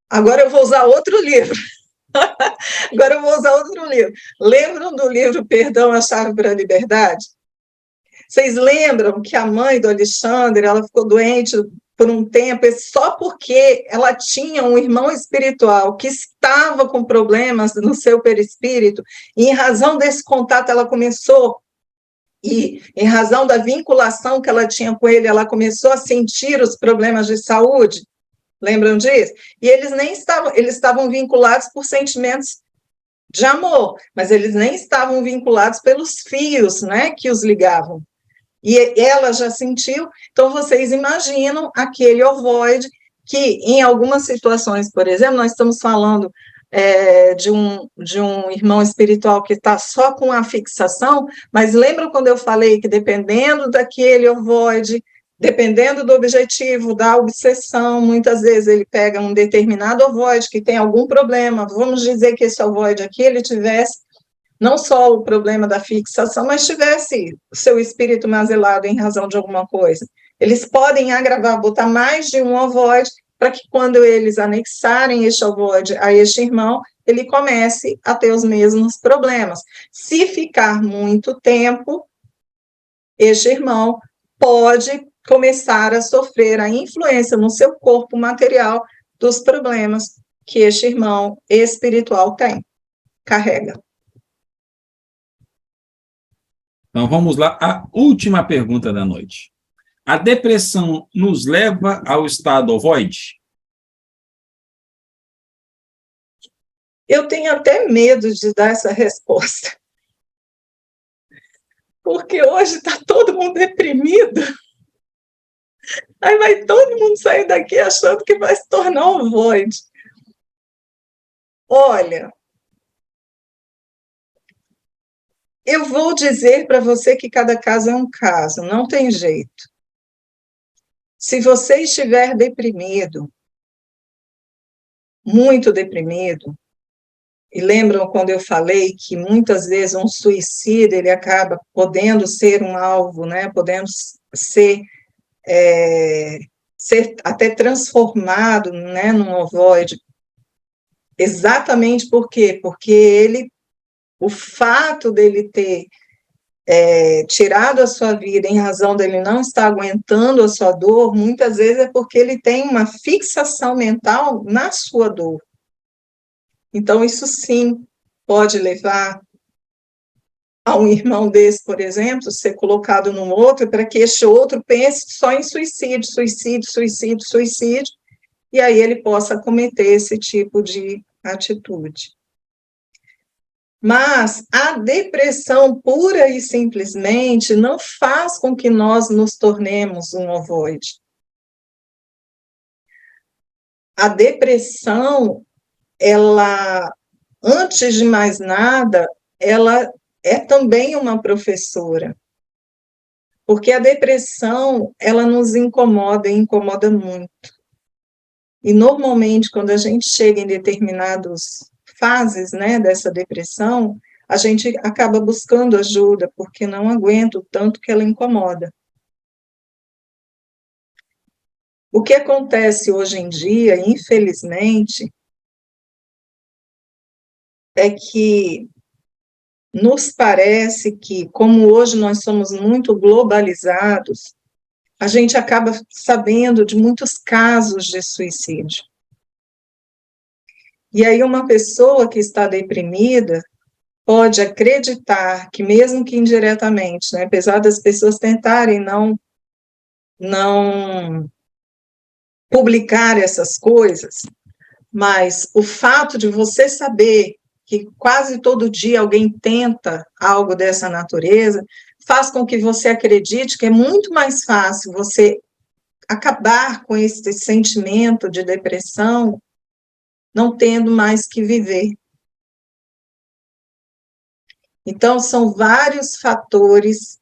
Agora eu vou usar outro livro. Lembram do livro Perdão, a Chave para a Liberdade? Vocês lembram que a mãe do Alexandre, ela ficou doente por um tempo, só porque ela tinha um irmão espiritual que estava com problemas no seu perispírito, e em razão desse contato ela começou, e em razão da vinculação que ela tinha com ele, ela começou a sentir os problemas de saúde. Lembram disso? E eles estavam vinculados por sentimentos de amor, mas eles nem estavam vinculados pelos fios, né, que os ligavam. E ela já sentiu, então vocês imaginam aquele ovoide que, em algumas situações, por exemplo, nós estamos falando de um irmão espiritual que está só com a fixação, mas lembram quando eu falei que dependendo daquele ovoide, dependendo do objetivo, da obsessão, muitas vezes ele pega um determinado ovoide que tem algum problema, vamos dizer que esse ovoide aqui, ele tivesse não só o problema da fixação, mas tivesse o seu espírito naselado em razão de alguma coisa. Eles podem agravar, botar mais de um ovoide, para que quando eles anexarem este ovoide a este irmão, ele comece a ter os mesmos problemas. Se ficar muito tempo, este irmão pode começar a sofrer a influência no seu corpo material dos problemas que este irmão espiritual carrega. Então, vamos lá, a última pergunta da noite. A depressão nos leva ao estado ovoide? Eu tenho até medo de dar essa resposta. Porque hoje está todo mundo deprimido. Aí vai todo mundo sair daqui achando que vai se tornar ovoide. Olha, eu vou dizer para você que cada caso é um caso, não tem jeito. Se você estiver deprimido, muito deprimido, e lembram quando eu falei que muitas vezes um suicida, ele acaba podendo ser um alvo, né, podendo ser até transformado, né, num ovoide. Exatamente por quê? Porque o fato dele ter tirado a sua vida em razão dele não estar aguentando a sua dor, muitas vezes é porque ele tem uma fixação mental na sua dor. Então, isso sim pode levar a um irmão desse, por exemplo, ser colocado num outro, para que este outro pense só em suicídio, suicídio, suicídio, suicídio, e aí ele possa cometer esse tipo de atitude. Mas a depressão pura e simplesmente não faz com que nós nos tornemos um ovoide. A depressão, ela, antes de mais nada, ela é também uma professora. Porque a depressão, ela nos incomoda e incomoda muito. E normalmente, quando a gente chega em determinadas fases, né, dessa depressão, a gente acaba buscando ajuda, porque não aguenta o tanto que ela incomoda. O que acontece hoje em dia, infelizmente, é que nos parece que, como hoje nós somos muito globalizados, a gente acaba sabendo de muitos casos de suicídio. E aí uma pessoa que está deprimida pode acreditar que, mesmo que indiretamente, né, apesar das pessoas tentarem não publicar essas coisas, mas o fato de você saber que quase todo dia alguém tenta algo dessa natureza, faz com que você acredite que é muito mais fácil você acabar com esse sentimento de depressão, não tendo mais que viver. Então, são vários fatores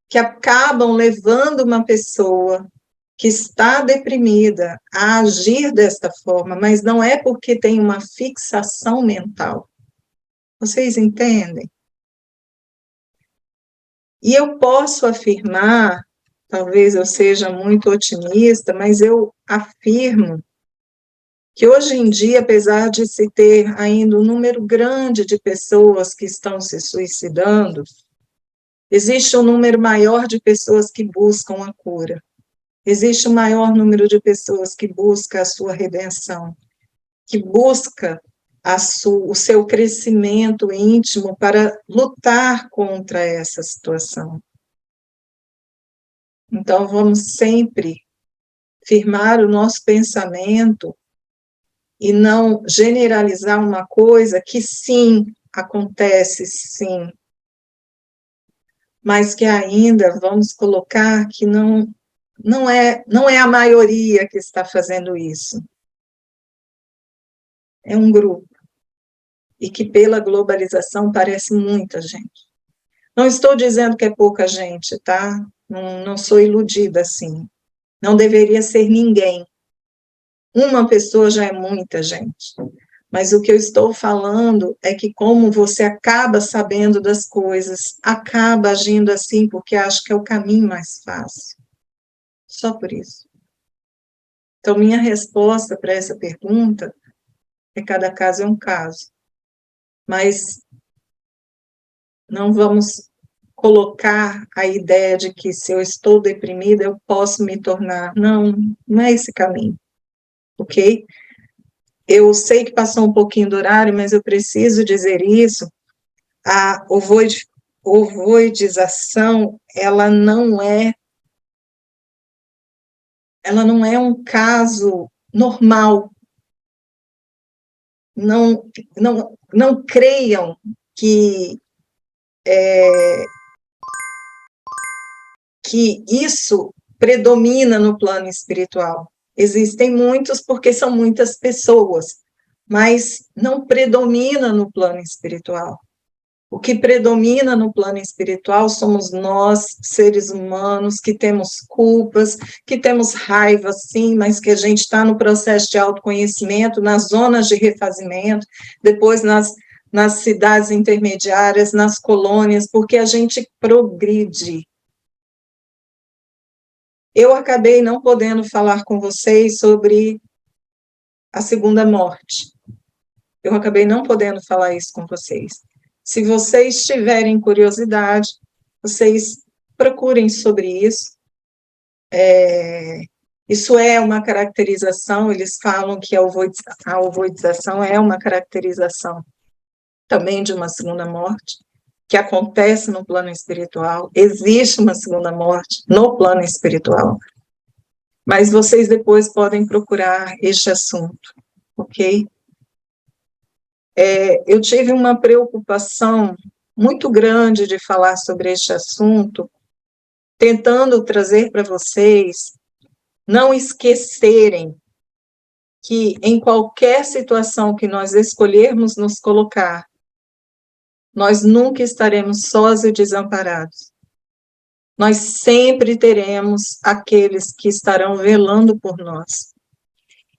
que acabam levando uma pessoa que está deprimida a agir desta forma, mas não é porque tem uma fixação mental. Vocês entendem? E eu posso afirmar, talvez eu seja muito otimista, mas eu afirmo que hoje em dia, apesar de se ter ainda um número grande de pessoas que estão se suicidando, existe um número maior de pessoas que buscam a cura. Existe um maior número de pessoas que busca a sua redenção, que busca o seu crescimento íntimo para lutar contra essa situação. Então, vamos sempre firmar o nosso pensamento e não generalizar uma coisa que sim, acontece sim, mas que ainda vamos colocar que não é a maioria que está fazendo isso. É um grupo. E que pela globalização parece muita gente. Não estou dizendo que é pouca gente, tá? Não sou iludida assim. Não deveria ser ninguém. Uma pessoa já é muita gente. Mas o que eu estou falando é que como você acaba sabendo das coisas, acaba agindo assim porque acha que é o caminho mais fácil. Só por isso. Então, minha resposta para essa pergunta é: cada caso é um caso. Mas não vamos colocar a ideia de que se eu estou deprimida, eu posso me tornar. Não, não é esse caminho. Ok? Eu sei que passou um pouquinho do horário, mas eu preciso dizer isso. A ovoidização, ela não é um caso normal. Não creiam que isso predomina no plano espiritual. Existem muitos porque são muitas pessoas, mas não predomina no plano espiritual. O que predomina no plano espiritual somos nós, seres humanos, que temos culpas, que temos raiva, sim, mas que a gente está no processo de autoconhecimento, nas zonas de refazimento, depois nas cidades intermediárias, nas colônias, porque a gente progride. Eu acabei não podendo falar com vocês sobre a segunda morte. Eu acabei não podendo falar isso com vocês. Se vocês tiverem curiosidade, vocês procurem sobre isso. Isso é uma caracterização, eles falam que a ovoidização é uma caracterização também de uma segunda morte, que acontece no plano espiritual. Existe uma segunda morte no plano espiritual. Mas vocês depois podem procurar este assunto, ok? Eu tive uma preocupação muito grande de falar sobre este assunto, tentando trazer para vocês não esquecerem que em qualquer situação que nós escolhermos nos colocar, nós nunca estaremos sós e desamparados. Nós sempre teremos aqueles que estarão velando por nós.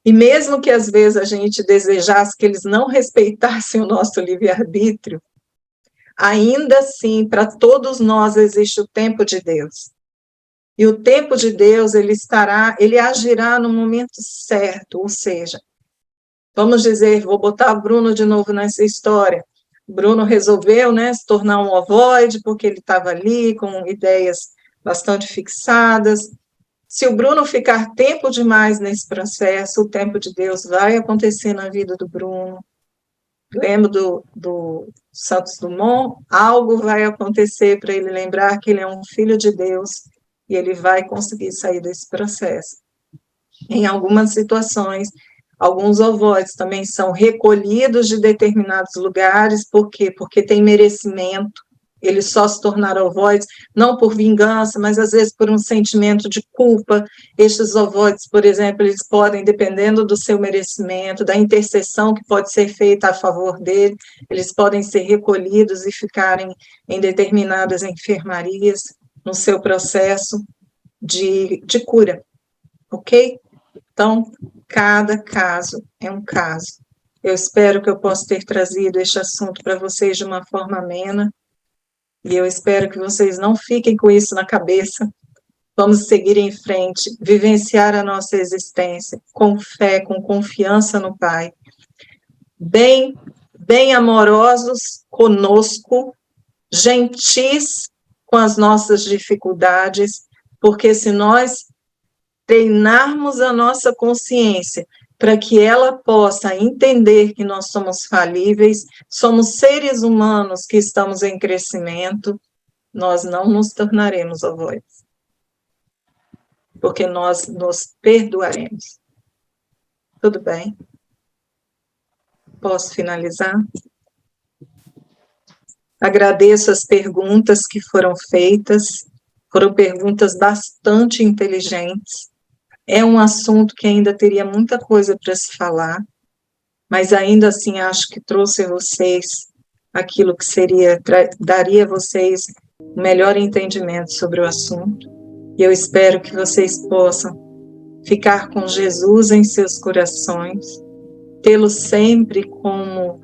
E mesmo que às vezes a gente desejasse que eles não respeitassem o nosso livre-arbítrio, ainda assim, para todos nós existe o tempo de Deus. E o tempo de Deus, ele agirá no momento certo, ou seja, vamos dizer, vou botar o Bruno de novo nessa história. O Bruno resolveu, se tornar um ovoide, porque ele estava ali com ideias bastante fixadas. Se o Bruno ficar tempo demais nesse processo, o tempo de Deus vai acontecer na vida do Bruno. Lembro do Santos Dumont, algo vai acontecer para ele lembrar que ele é um filho de Deus e ele vai conseguir sair desse processo. Em algumas situações, alguns ovoides também são recolhidos de determinados lugares, por quê? Porque tem merecimento. Eles só se tornaram ovoides, não por vingança, mas às vezes por um sentimento de culpa. Estes ovoides, por exemplo, eles podem, dependendo do seu merecimento, da intercessão que pode ser feita a favor dele, eles podem ser recolhidos e ficarem em determinadas enfermarias no seu processo de cura, ok? Então, cada caso é um caso. Eu espero que eu possa ter trazido este assunto para vocês de uma forma amena, e eu espero que vocês não fiquem com isso na cabeça. Vamos seguir em frente, vivenciar a nossa existência com fé, com confiança no Pai. Bem amorosos conosco, gentis com as nossas dificuldades, porque se nós treinarmos a nossa consciência para que ela possa entender que nós somos falíveis, somos seres humanos que estamos em crescimento, nós não nos tornaremos ovoides, porque nós nos perdoaremos. Tudo bem? Posso finalizar? Agradeço as perguntas que foram feitas, foram perguntas bastante inteligentes. É um assunto que ainda teria muita coisa para se falar, mas ainda assim acho que trouxe a vocês aquilo que daria a vocês um melhor entendimento sobre o assunto. E eu espero que vocês possam ficar com Jesus em seus corações, tê-lo sempre como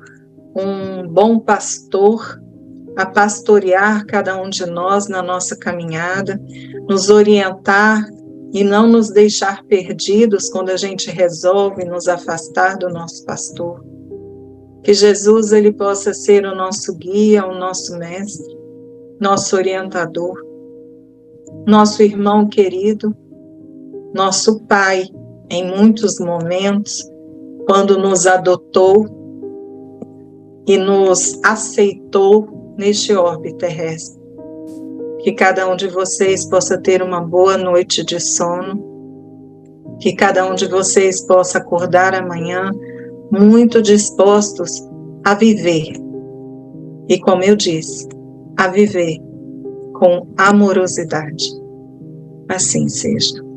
um bom pastor, a pastorear cada um de nós na nossa caminhada, nos orientar e não nos deixar perdidos quando a gente resolve nos afastar do nosso pastor. Que Jesus ele possa ser o nosso guia, o nosso mestre, nosso orientador, nosso irmão querido, nosso Pai, em muitos momentos, quando nos adotou e nos aceitou neste orbe terrestre. Que cada um de vocês possa ter uma boa noite de sono, que cada um de vocês possa acordar amanhã muito dispostos a viver. E como eu disse, a viver com amorosidade. Assim seja.